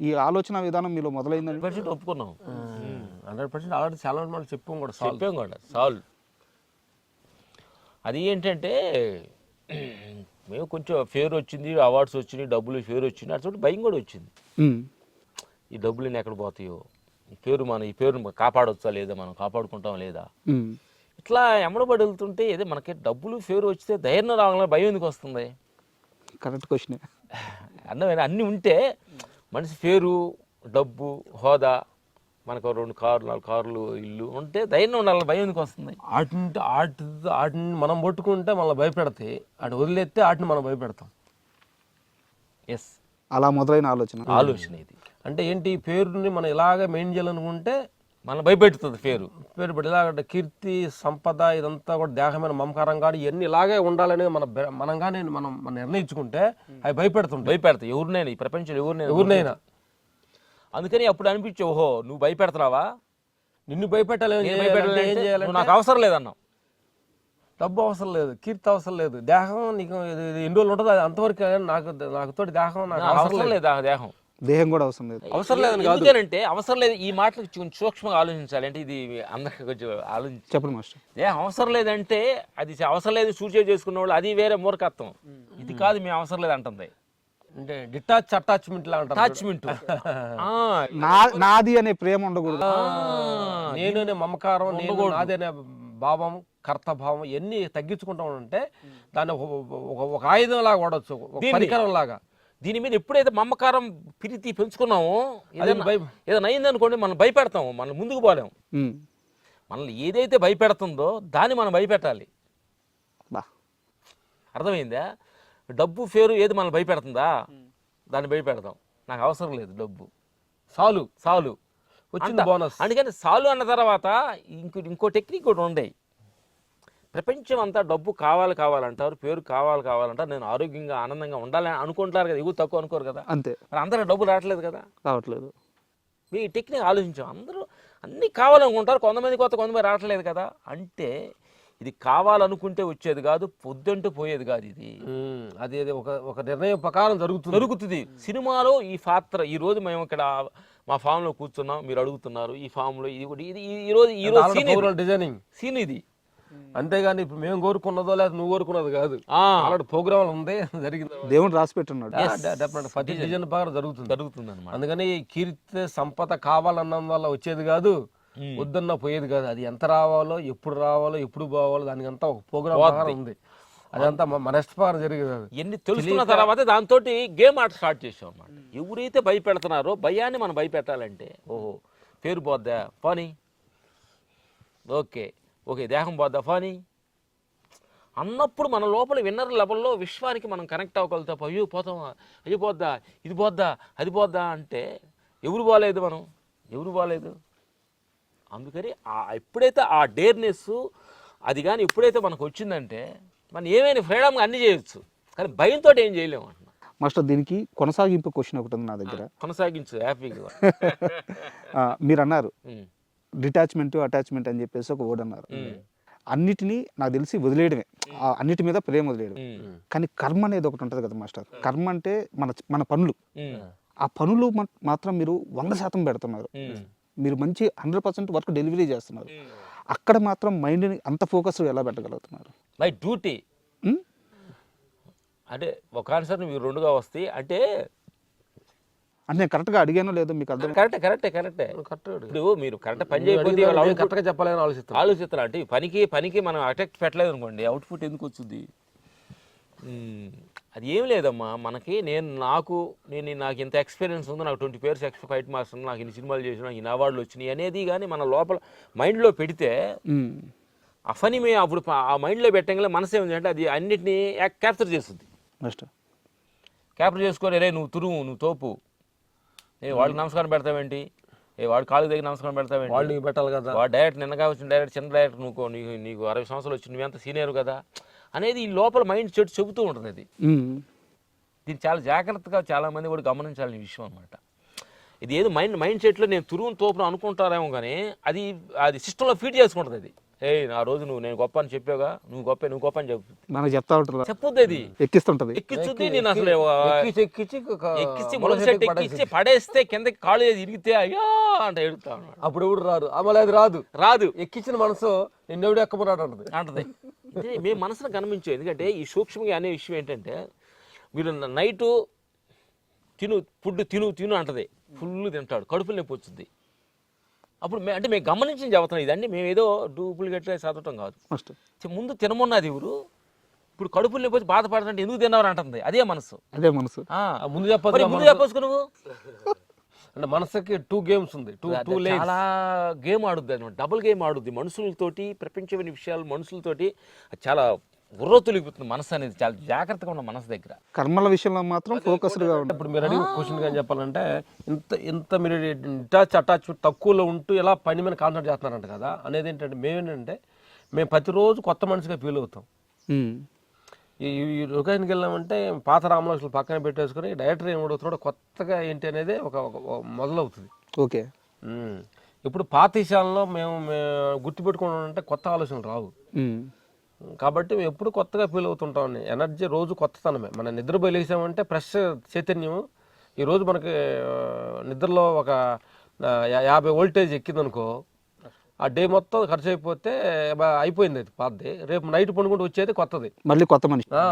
B: ఈ ఆలోచన విధానం మీలో మొదలైందని?
C: 100% ఒప్పుకున్నాం.
D: 100% ఆల్రెడీ చాలా మంది చెప్పాం కూడా
C: సాల్వ్. అది ఏంటంటే మేము కొంచెం ఫేర్ వచ్చింది, అవార్డ్స్ వచ్చినాయి, డబ్బులు ఫేర్ వచ్చింది, అటు భయం కూడా వచ్చింది. ఈ డబ్బులు ఎక్కడ పోతాయో, ఈ పేరును కాపాడొచ్చా లేదా, మనం కాపాడుకుంటాం లేదా, ఇట్లా ఎమ్మడబడి వెళ్తుంటే ఏదో మనకి డబ్బులు ఫేరు వచ్చితే ధైర్యం రావాలని భయం ఎందుకు వస్తుంది?
B: Correct question.
C: అన్నీ ఉంటే మనిషి పేరు, డబ్బు, హోదా, మనకు 2 కార్లు 4 కార్లు, ఇల్లు ఉంటే ధైర్యం ఉండాలి, భయం ఎందుకు వస్తుంది?
D: వాటిని మనం పట్టుకుంటే మళ్ళీ భయపెడతాయి, అటు వదిలేస్తే వాటిని మనం భయపెడతాం.
C: ఎస్,
B: అలా మొదలైన
C: ఆలోచన ఇది.
D: అంటే ఏంటి, పేరుని మనం ఇలాగ మెయిన్ చేయాలనుకుంటే
C: మనం భయపెడుతుంది పేరు
D: పెట్టి ఇలాగ కీర్తి, సంపద, ఇదంతా కూడా దేహమైన మమకారం కానీ ఇవన్నీ ఇలాగే ఉండాలని మనం కానీ మనం నిర్ణయించుకుంటే అవి భయపెడతాయి
C: ఎవరినైనా, ఈ ప్రపంచంలో ఎవరినైనా. అందుకని అప్పుడు అనిపించే, ఓహో నువ్వు భయపెడుతున్నావా,
D: నిన్ను భయపెట్టాలి,
C: ఏం చేయాలి, నాకు అవసరం లేదన్నావు.
D: డబ్బు అవసరం లేదు, కీర్తి అవసరం లేదు, దేహం నీకు ఎన్ని రోజులు ఉంటుంది అది అంతవరకు. నాకు తోటి దేహం నాకు
C: అవసరం లేదు,
B: దేహం కూడా అవసరం లేదు.
D: అవసరం లేదని కాదు,
C: ఎందుకంటే అవసరం లేదు. ఈ మాటలు కొంచెం సూక్ష్మంగా ఆలోచించాలి. అంటే ఇది అందరికి కొంచెం ఆలోచించి
B: చెప్పండి మాస్టర్.
C: అవసరం లేదంటే అది అవసరం లేదు సూసైడ్ చేసుకున్న వాళ్ళు, అది వేరే మూర్ఖత్వం. ఇది కాదు మేము అవసరం లేదు అంటుంది.
D: అంటే అటాచ్మెంట్
B: నాది అనే ప్రేమ ఉండకూడదు,
D: నేను అనే మమకారం, నాది అనే భావం, కర్తభావం ఇవన్నీ తగ్గించుకుంటా ఉంటే దాన్ని ఒక ఆయుధం లాగా వాడచ్చు, ఒక పరికరం లాగా.
C: దీని మీద ఎప్పుడైతే మమకారం, ప్రీతి పెంచుకున్నామో, ఏదైనా అయిందనుకోండి మనం భయపెడతాము, మనం ముందుకు పోలేము. మనల్ని ఏదైతే భయపెడుతుందో దాన్ని మనం భయపెట్టాలి. అర్థమైందా? డబ్బు ఫేరు ఏది మనల్ని భయపెడుతుందా దాన్ని భయపెడతాం. నాకు అవసరం లేదు డబ్బు, సాలు వచ్చింది బోనస్. అందుకని సాలు అన్న తర్వాత ఇంకో టెక్నిక్ కూడా ఉండేవి. ప్రపంచం అంతా డబ్బు కావాలంటారు, పేరు కావాలంటారు, నేను ఆరోగ్యంగా ఆనందంగా ఉండాలని అనుకుంటారు కదా, ఎగువ తక్కువ అనుకోరు కదా.
B: అంతే.
C: మరి అందరూ డబ్బు రావట్లేదు కదా. మీ టెక్నిక్ ఆలోచించాం. అందరూ అన్నీ కావాలనుకుంటారు, కొంతమంది రావట్లేదు కదా. అంటే ఇది కావాలనుకుంటే వచ్చేది కాదు, పొద్దుంటూ పోయేది కాదు. ఇది
D: అది అది ఒక నిర్ణయం ప్రకారం
C: జరుగుతుంది. సినిమాలో ఈ పాత్ర, ఈ రోజు మేము ఇక్కడ మా ఫామ్ లో కూర్చున్నాం, మీరు అడుగుతున్నారు ఈ ఫామ్ లో ఇది కూడా, ఇది ఈ రోజు
D: డిజైనింగ్
C: సీన్ ఇది.
D: అంతేగాని ఇప్పుడు మేము కోరుకున్నదో లేదా నువ్వు కోరుకున్నది కాదు, అలాంటి ప్రోగ్రామ్ ఉంది, జరిగింది.
B: దేవుడు రాసి పెట్టున్నాడు.
D: ప్రతి డిజైన్ ప్రకారం
C: జరుగుతుంది అనమాట.
D: అందుకని కీర్తి సంపద కావాలన్నం వల్ల వచ్చేది కాదు, వద్దన్న పోయేది కాదు. అది ఎంత రావాలో, ఎప్పుడు పోవాలో దానికంతా ఒక ప్రోగ్రామ్ ప్రకారం ఉంది. అదంతా మన ఇష్టప్రకారం జరిగేది.
C: ఎన్ని తెలుసుకున్న తర్వాత దాంతో గేమ్ ఆట స్టార్ట్ చేసాం అన్నమాట. ఎవరైతే భయపెడుతున్నారో భయాన్ని మనం భయపెట్టాలంటే, ఓహో పేరు పోద్దా ఫనీ, ఓకే దేహం పోద్దా ఫనీ అన్నప్పుడు మన లోపల విన్నర్ లెవెల్లో విశ్వానికి మనం కనెక్ట్ అవ్వగలుగుతాం. అయ్యో పోతామా, అయ్యో పోద్దా, ఇది పోద్దా, అది పోద్దా అంటే ఎవరు బాగాలేదు. అందుకని ఎప్పుడైతే ఆ డేర్నెస్ అది కానీ ఎప్పుడైతే మనకు వచ్చిందంటే మనం ఏమైనా ఫ్రీడమ్గా అన్ని చేయొచ్చు, కానీ భయంతో ఏం చేయలేము అంటున్నా.
B: మాస్టర్ దీనికి కొనసాగింపు క్వశ్చన్ ఒకటి ఉంది నా దగ్గర.
C: కొనసాగించు హ్యాపీగా.
B: మీరు అన్నారు డిటాచ్మెంట్ అటాచ్మెంట్ అని చెప్పేసి ఒక వర్డ్ అన్నారు. అన్నిటినీ నాకు తెలిసి వదిలేయడమే, అన్నిటి మీద ప్రేమ వదిలేయడం. కానీ కర్మ అనేది ఒకటి ఉంటుంది కదా మాస్టర్. కర్మ అంటే మన పనులు. ఆ పనులు మాత్రం మీరు 100% పెడుతున్నారు. మీరు మంచి 100% వర్క్ డెలివరీ చేస్తున్నారు. అక్కడ మాత్రం మైండ్ని అంత ఫోకస్ ఎలా పెట్టగలుగుతున్నారు?
C: మై డ్యూటీ అంటే ఒక ఆన్సర్ మీరు రెండుగా వస్తాయి అంటే
B: నేను కరెక్ట్గా అడిగానో లేదో మీకు అర్థం.
C: కరెక్టే. ఇప్పుడు మీరు కరెక్ట్ పని చేయకపోతే
D: కరెక్ట్గా చెప్పాలని
C: ఆలోచిస్తున్నారు అంటే పనికి మనం అటాక్ పెట్టలేదు అనుకోండి, అవుట్పుట్ ఎందుకు వచ్చింది? అది ఏం లేదమ్మా, మనకి నాకు ఇంత ఎక్స్పీరియన్స్ ఉంది, నాకు 20 years ఫైట్ మాస్టర్, నాకు ఇన్ని సినిమాలు చేసిన, ఇన్ని అవార్డులు వచ్చినాయి అనేది కానీ మన లోపల మైండ్లో పెడితే ఆ ఫని మేము అప్పుడు ఆ మైండ్లో పెట్టంగా మనసు ఏమిటి అంటే అది అన్నిటినీ క్యాప్చర్ చేస్తుంది. క్యాప్చర్ చేసుకొని రే నువ్వు తోపు, వాడికి నమస్కారం పెడతావేంటి, వాడు కాళ్ళకి దగ్గర నమస్కారం పెడతావేంటి,
D: వాళ్ళు పెట్టాలి కదా,
C: వాడు డైరెక్ట్ నిన్నగా వచ్చిన డైరెక్ట్ చిన్న డైరెక్ట్ నీకు 60 సంవత్సరాలు వచ్చి నువ్వెంత సీనియర్ కదా అనేది ఈ లోపల మైండ్ చెబుతూ ఉంటుంది. అది దీన్ని చాలా జాగ్రత్తగా చాలామంది కూడా గమనించాలని విషయం అనమాట. ఇది ఏదో మైండ్ సెట్లో నేను తురువును తోపును అనుకుంటారేమో కానీ అది సిస్టంలో ఫీడ్ చేసుకుంటుంది. అది ఆ రోజు నేను గొప్ప అని చెప్పావుగా, నువ్వు గొప్ప అని
B: మనకు చెప్తా ఉంటుంది,
C: చెప్పుద్ది, అది ఎక్కిస్తుంది. నేను అసలు ఎక్కించి మొదటి ఎక్కించి పడేస్తే కిందకి కాళ్ళు ఇరిగితే అయ్యో అంటే ఎడుతా.
D: అప్పుడు ఎవడు రాదు, అమలు అది రాదు. ఎక్కించిన మనసు నిన్నెవడు ఎక్కబోరాడు అంటది.
C: మేము మనసును గమనించాం. ఎందుకంటే ఈ సూక్ష్మంగా అనే విషయం ఏంటంటే, మీరు నైటు ఫుడ్ తిను అంటది, ఫుల్ తింటాడు, కడుపులు నొప్పి వచ్చింది. అప్పుడు అంటే మేము గమనించి చెబుతున్నాం. ఇదండి మేము ఏదో డూప్లికేట్గా చదవటం కాదు. ముందు తినమన్నది ఎవరు, ఇప్పుడు కడుపులు నొప్పి వచ్చి బాధపడుతుంటే ఎందుకు తిన్నావు అంటుంది. అదే మనసు.
D: ముందు చెప్పచ్చు
C: నువ్వు.
D: అంటే మనసుకి 2 games ఉంది,
C: చాలా గేమ్ ఆడుద్ది అనమాట, డబుల్ గేమ్ ఆడుద్ది మనుషులతోటి, ప్రపంచమైన విషయాలు మనుషులతోటి. చాలా ఉర్ర తొలిగిపోతుంది మనసు అనేది. చాలా జాగ్రత్తగా ఉన్న మనసు దగ్గర.
B: కర్మల విషయంలో మాత్రం ఫోకస్డ్గా ఉంటుంది.
D: ఇప్పుడు మీరు అడిగిన క్వశ్చన్ కానీ చెప్పాలంటే ఇంత మీరు అటాచ్ తక్కువలో ఉంటూ ఎలా పని మీద కాన్సన్ట్రేట్ చేస్తున్నారంట కదా అనేది ఏంటంటే, మేము ప్రతిరోజు కొత్త మనిషిగా ఫీల్ అవుతాం. ఈ లొకేషన్కి వెళ్ళామంటే పాత రామలక్ష్మణులు పక్కన పెట్టేసుకుని డైరెక్టర్ ఏమడుగుతున్నాడు కొత్తగా ఏంటి అనేది ఒక మొదలవుతుంది.
B: ఓకే.
D: ఇప్పుడు పాత విషయాల్లో మేము గుర్తుపెట్టుకుంటే కొత్త ఆలోచనలు రావు. కాబట్టి మేము ఎప్పుడు కొత్తగా ఫీల్ అవుతుంటాం. ఎనర్జీ రోజు కొత్తతనమే. మనం నిద్రపోయి లేసామంటే ఫ్రెష్ చైతన్యం. ఈరోజు మనకి నిద్రలో ఒక 50 voltage ఎక్కిందనుకో, ఆ డే మొత్తం ఖర్చు అయిపోతే అయిపోయింది, అది పాతది. రేపు నైట్ పండుకుంటూ వచ్చేది కొత్తది,
B: మళ్ళీ కొత్త మనిషిగా.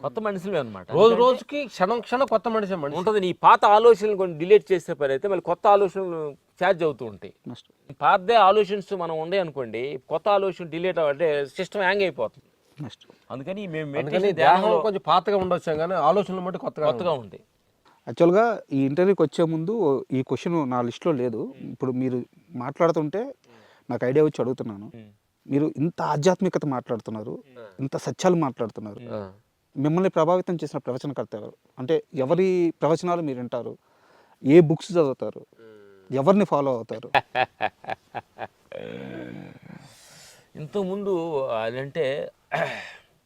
C: కొత్త మనుషులే అనమాట.
D: రోజుకి క్షణం కొత్త మనిషి
C: ఉంటుంది. నీ పాత ఆలోచనలు కొన్ని డిలీట్ చేసే పని అయితే మళ్ళీ కొత్త ఆలోచనలు ఛార్జ్ అవుతూ ఉంటాయి. పాతదే ఆలోచనస్ మనం ఉండే అనుకోండి, కొత్త ఆలోచన డిలీట్ అవ్వంటే సిస్టమ్ హ్యాంగ్ అయిపోతుంది. అందుకని మేము
D: కొంచెం పాతగా ఉండొచ్చాం కానీ ఆలోచనలు బట్టి కొత్తగా ఉంటాయి.
B: యాక్చువల్గా ఈ ఇంటర్వ్యూకి వచ్చే ముందు ఈ క్వశ్చన్ నా లిస్ట్లో లేదు. ఇప్పుడు మీరు మాట్లాడుతుంటే నాకు ఐడియా వచ్చి అడుగుతున్నాను. మీరు ఇంత ఆధ్యాత్మికత మాట్లాడుతున్నారు, ఇంత సత్యాలు మాట్లాడుతున్నారు. మిమ్మల్ని ప్రభావితం చేసిన ప్రవచనకర్త ఎవరు? అంటే ఎవరి ప్రవచనాలు మీరు వింటారు, ఏ బుక్స్ చదువుతారు, ఎవరిని ఫాలో అవుతారు?
C: ఇంతకుముందు అదంటే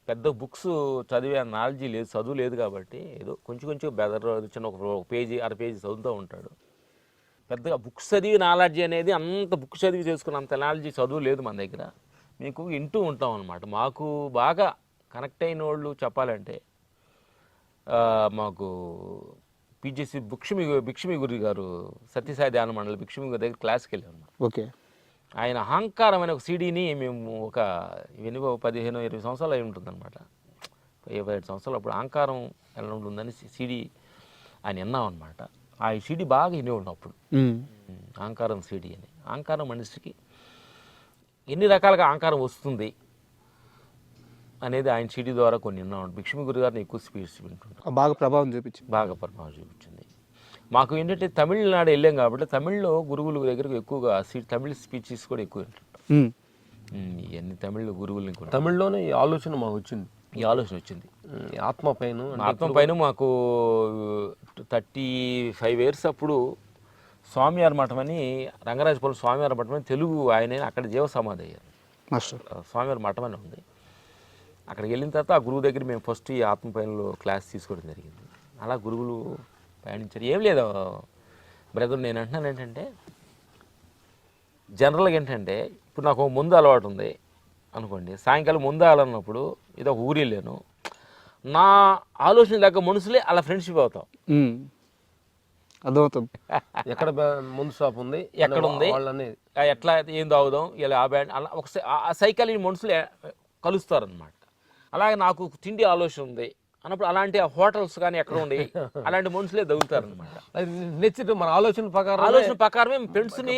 C: పెద్ద బుక్స్ చదివే నాలెడ్జీ లేదు, చదువు లేదు. కాబట్టి ఏదో కొంచెం బెదర్ చిన్న ఒక పేజీ 1/2 పేజీ చదువుతూ ఉంటాడు. పెద్దగా బుక్స్ చదివి నాలెడ్జీ అనేది అంత బుక్ చదివి చేసుకున్న అంత నాలెడ్జీ చదువు లేదు మన దగ్గర. మీకు వింటూ ఉంటాం అన్నమాట. మాకు బాగా కనెక్ట్ అయిన వాళ్ళు చెప్పాలంటే మాకు పిజిసి భిక్షమి గురి గారు సత్యసాయి ధ్యాన మండలి భిక్షమి గురి దగ్గర క్లాస్కి వెళ్ళాం అన్నమాట.
B: ఓకే.
C: ఆయన అహంకారం అనే ఒక సీడీని మేము ఒక 15-20 సంవత్సరాలు అయి ఉంటుందన్నమాట. 27 సంవత్సరాలు అప్పుడు అహంకారం ఎలా ఉంటుందని సీడీ ఆయన విన్నాం అనమాట. ఆ సీడీ బాగా వినేవాడు అప్పుడు. అహంకారం సీడీ అని. అహంకారం మనిషికి ఎన్ని రకాలుగా అహంకారం వస్తుంది అనేది ఆయన సీడీ ద్వారా కొన్ని విన్నాం. భిక్షమి గురి గారిని ఎక్కువ స్పీడ్స్ వింటుంటాం.
B: బాగా ప్రభావం చూపించింది.
C: బాగా ప్రభావం చూపించింది. మాకు ఏంటంటే తమిళనాడు వెళ్ళాం కాబట్టి తమిళ్లో గురువుల దగ్గరకు ఎక్కువగా తమిళ స్పీచెస్ కూడా ఎక్కువ వింటుంటాం. ఇవన్నీ తమిళ గురువులని కూడా.
D: తమిళ్లోనే ఈ ఆలోచన మాకు వచ్చింది.
C: ఈ ఆలోచన వచ్చింది.
D: ఆత్మ పైన
C: మాకు 35 years అప్పుడు స్వామివారి మఠం అని రంగరాజపురం స్వామివారి మఠం అని తెలుగు ఆయన అక్కడ జీవ సమాధి అయ్యారు.
B: మాస్టర్
C: స్వామివారి మఠం అని ఉంది. అక్కడికి వెళ్ళిన తర్వాత ఆ గురువు దగ్గర మేము ఫస్ట్ ఈ ఆత్మ పైనలో క్లాస్ తీసుకోవడం జరిగింది. అలా గురువులు పయనించారు. ఏం లేదు బ్రదర్, నేను అంటున్నాను ఏంటంటే జనరల్గా ఏంటంటే ఇప్పుడు నాకు ముందు అలవాటు ఉంది అనుకోండి. సాయంకాలం ముందు ఆలన్నప్పుడు ఇది ఒక ఊరి వెళ్ళాను, నా ఆలోచన దగ్గర మనుషులే అలా ఫ్రెండ్షిప్ అవుతాం.
B: అర్థమవుతుంది.
D: ఎక్కడ ముందు షాప్ ఉంది,
C: ఎక్కడ ఉంది,
D: వాళ్ళని
C: ఎట్లా ఏం తాగుదాం, ఇలా ఆ బ్యాండ్ అలా ఒక ఆ సైకిల్ మనుషులు కలుస్తారనమాట. అలాగే నాకు తిండి ఆలోచన ఉంది అన్నప్పుడు అలాంటి హోటల్స్ కానీ ఎక్కడ ఉండి అలాంటి మనుషులే దొరుకుతారనమాట.
D: నేచర్ మన ఆలోచన ప్రకారమే
C: ఫ్రెండ్స్ని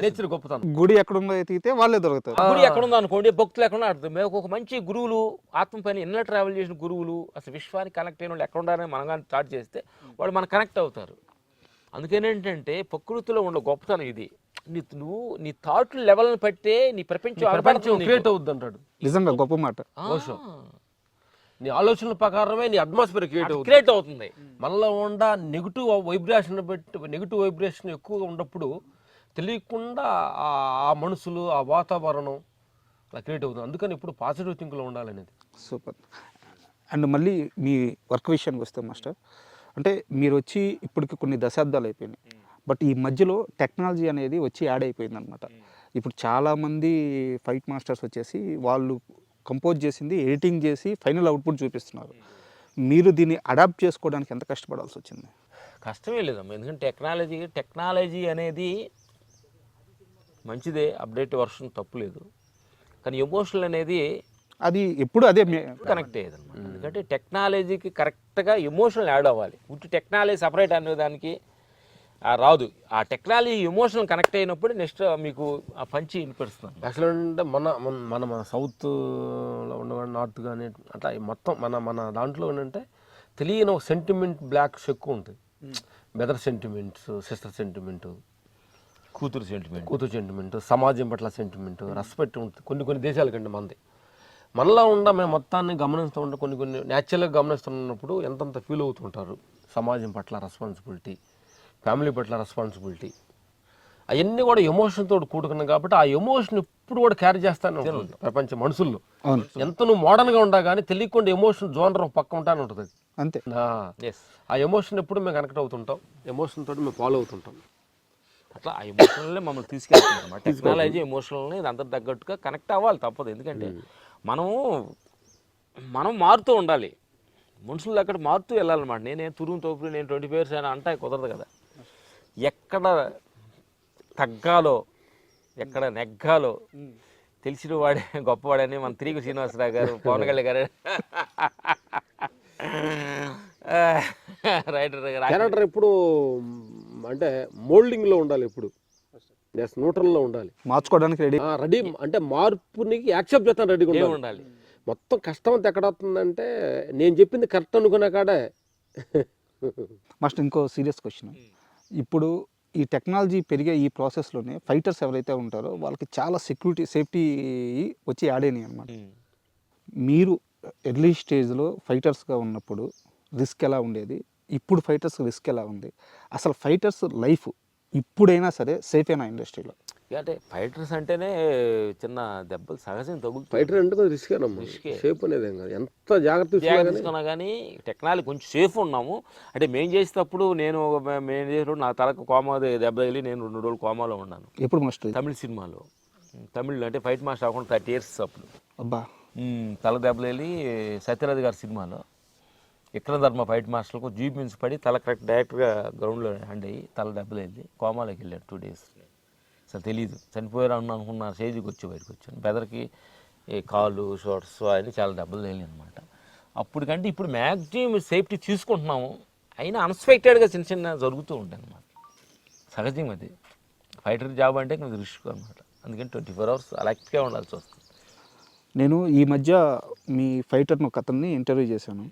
D: నేచర్ గొప్పతనం.
B: గుడి ఎక్కడుందో ఎతికితే వాళ్ళే దొరుకుతారు.
C: గుడి ఎక్కడుందో అనుకోండి, భక్తులు ఎక్కడ అర్థం. మేము ఒక మంచి గురువులు, ఆత్మ పైన ఎన్నో ట్రావెల్ చేసిన గురువులు, అసలు విశ్వానికి కనెక్ట్ అయిన వాళ్ళు ఎక్కడ ఉండాలని మనం కానీ స్టార్ట్ చేస్తే వాళ్ళు మనకు కనెక్ట్ అవుతారు. అందుకేంటంటే ప్రకృతిలో ఉన్న గొప్పతనం ఇది. నువ్వు నీ థాట్ లెవెల్ని బట్టే నీ ప్రపంచం
D: క్రియేట్ అవుద్ది అంటాడు.
B: నిజంగా గొప్ప మాట.
D: నీ ఆలోచనల ప్రకారమే నీ అట్మాస్ఫియర్
C: క్రియేట్ అవుతుంది.
D: మనలో ఉన్న నెగిటివ్ వైబ్రేషన్ ఎక్కువగా ఉన్నప్పుడు తెలియకుండా ఆ మనుషులు, ఆ వాతావరణం అలా క్రియేట్ అవుతుంది. అందుకని ఇప్పుడు పాజిటివ్ థింక్లో ఉండాలనేది.
B: సూపర్. అండ్ మళ్ళీ మీ వర్క్ విషయానికి వస్తే మాస్టర్, అంటే మీరు వచ్చి ఇప్పటికి కొన్ని దశాబ్దాలు అయిపోయినాయి. బట్ ఈ మధ్యలో టెక్నాలజీ అనేది వచ్చి యాడ్ అయిపోయింది అనమాట. ఇప్పుడు చాలామంది ఫైట్ మాస్టర్స్ వచ్చేసి వాళ్ళు కంపోజ్ చేసింది ఎడిటింగ్ చేసి ఫైనల్ అవుట్పుట్ చూపిస్తున్నారు. మీరు దీన్ని అడాప్ట్ చేసుకోవడానికి ఎంత కష్టపడాల్సి వచ్చింది?
C: కష్టమే లేదమ్మా, ఎందుకంటే టెక్నాలజీ అనేది మంచిదే, అప్డేట్ వర్షన్ తప్పులేదు. కానీ ఎమోషనల్ అనేది
B: అది ఎప్పుడు అదే
C: కనెక్ట్ అయ్యేది అనమాట. ఎందుకంటే టెక్నాలజీకి కరెక్ట్గా ఎమోషనల్ యాడ్ అవ్వాలి. ఉట్టి టెక్నాలజీ సపరేట్ అనే దానికి రాదు. ఆ టెక్నాలజీ ఎమోషనల్ కనెక్ట్ అయినప్పుడు నెక్స్ట్ మీకు ఆ పంచి వినిపిస్తుంది.
D: యాక్చువల్ అంటే మన సౌత్లో ఉన్న నార్త్ కానీ అట్లా మొత్తం మన దాంట్లో ఏంటంటే తెలియని ఒక సెంటిమెంట్ బ్లాక్స్ ఎక్కువ ఉంటుంది. బెదర్ సెంటిమెంట్స్, సిస్టర్ సెంటిమెంట్,
C: కూతురు
D: సెంటిమెంట్, సమాజం పట్ల సెంటిమెంట్, రెస్పెక్ట్ ఉంటుంది. కొన్ని దేశాల కంటే మనలో మేము మొత్తాన్ని గమనిస్తూ ఉంటాం. కొన్ని న్యాచురల్గా గమనిస్తున్నప్పుడు ఎంతంత ఫీల్ అవుతుంటారు. సమాజం పట్ల రెస్పాన్సిబిలిటీ, ఫ్యామిలీ పట్ల రెస్పాన్సిబిలిటీ, అవన్నీ కూడా ఎమోషన్తో కూడుకున్నాయి. కాబట్టి ఆ ఎమోషన్ ఇప్పుడు కూడా క్యారీ చేస్తానే ఉంటుంది ప్రపంచ మనుషుల్లో. ఎంత నువ్వు మోడర్న్గా ఉండా కానీ తెలియకుండా ఎమోషన్ జోనర్ ఒక పక్క ఉంటానే ఉంటుంది.
B: అంతే.
D: ఆ ఎమోషన్ ఎప్పుడు మేము కనెక్ట్ అవుతుంటాం, ఎమోషన్ తోటి మేము ఫాలో అవుతుంటాం.
C: అట్లా ఆ ఎమోషనల్నే మమ్మల్ని తీసుకెళ్తాం. టెక్నాలజీ ఎమోషనల్ని అందరి తగ్గట్టుగా కనెక్ట్ అవ్వాలి, తప్పదు. ఎందుకంటే మనం మారుతూ ఉండాలి, మనుషుల దగ్గర మారుతూ వెళ్ళాలన్నమాట. నేను తోపు నేను 25 years అయినా అంటే కుదరదు కదా. ఎక్కడ తగ్గాలో ఎక్కడ నెగ్గాలో తెలిసిన వాడే గొప్పవాడని మన తిరిగి శ్రీనివాసరావు గారు, పవన్ కళ్యాణ్ గారు రైటర్
D: క్యారెక్టర్ ఎప్పుడు అంటే మోల్డింగ్లో ఉండాలి, ఎప్పుడు న్యూట్రల్లో ఉండాలి,
B: మార్చుకోవడానికి
D: రెడీ అంటే మార్పుని యాక్సెప్ట్ చేస్తాను రెడీగా ఉండాలి. మొత్తం కష్టం అంతా ఎక్కడ అవుతుందంటే నేను చెప్పింది కరెక్ట్ అనుకున్నా కాడే.
B: మాస్టర్ ఇంకో సీరియస్ క్వశ్చన్, ఇప్పుడు ఈ టెక్నాలజీ పెరిగే ఈ ప్రాసెస్లోనే ఫైటర్స్ ఎవరైతే ఉంటారో వాళ్ళకి చాలా సేఫ్టీ వచ్చి యాడ్ అయినాయి అనమాట. మీరు ఎర్లీ స్టేజ్లో ఫైటర్స్గా ఉన్నప్పుడు రిస్క్ ఎలా ఉండేది, ఇప్పుడు ఫైటర్స్ రిస్క్ ఎలా ఉంది, అసలు ఫైటర్స్ లైఫ్ ఇప్పుడైనా సరే సేఫ్ అయినా ఇండస్ట్రీలో?
C: అంటే ఫైటర్స్ అంటేనే చిన్న దెబ్బలు సహజం తగులుతాయి.
D: ఫైటర్ అంటే రిస్కే, సేఫ్ అనేది ఎంత జాగ్రత్త తీసుకున్నా
C: కానీ టెక్నాలజీ కొంచెం సేఫ్ ఉన్నాము. అంటే మేము చేసేటప్పుడు మేము చేసేటప్పుడు నా తలకు కోమా దెబ్బ తగిలి నేను 2 రోజులు కోమాలో ఉన్నాను.
B: ఎప్పుడు మాస్టర్?
C: తమిళ సినిమాలో తమిళ్లో అంటే ఫైట్ మాస్టర్ అవ్వకుండా 30 years అప్పుడు.
B: అబ్బా.
C: తల దెబ్బలు వెళ్ళి సత్యరాజ్ గారి సినిమాలో విక్రమధర్మ ఫైట్ మాస్టర్లకు జీప్ నుంచి పడి తల కరెక్ట్ డైరెక్ట్గా గ్రౌండ్లో హ్యాండ్ అయ్యి తల దెబ్బలు వెళ్ళి కోమాలోకి వెళ్ళాడు 2 days. అసలు తెలీదు, చనిపోయారు అనుకున్న స్టేజ్కి బయటకు వచ్చాను. బెదర్కి కాళ్ళు షార్ట్స్ అని చాలా దెబ్బలు వెళ్ళి అనమాట. అప్పుడు కంటే ఇప్పుడు మ్యాక్సిమం సేఫ్టీ తీసుకుంటున్నాము, అయినా అన్ఎక్స్పెక్టెడ్గా చిన్న చిన్న జరుగుతూ ఉంటాయి అన్నమాట. సహజం అది, ఫైటర్ జాబ్ అంటే కొంచెం రిస్క్ అనమాట. అందుకని 24 hours అలర్ట్గా ఉండాల్సి వస్తుంది.
B: నేను ఈ మధ్య మీ ఫైటర్ను ఒక అతన్ని ఇంటర్వ్యూ చేశాను.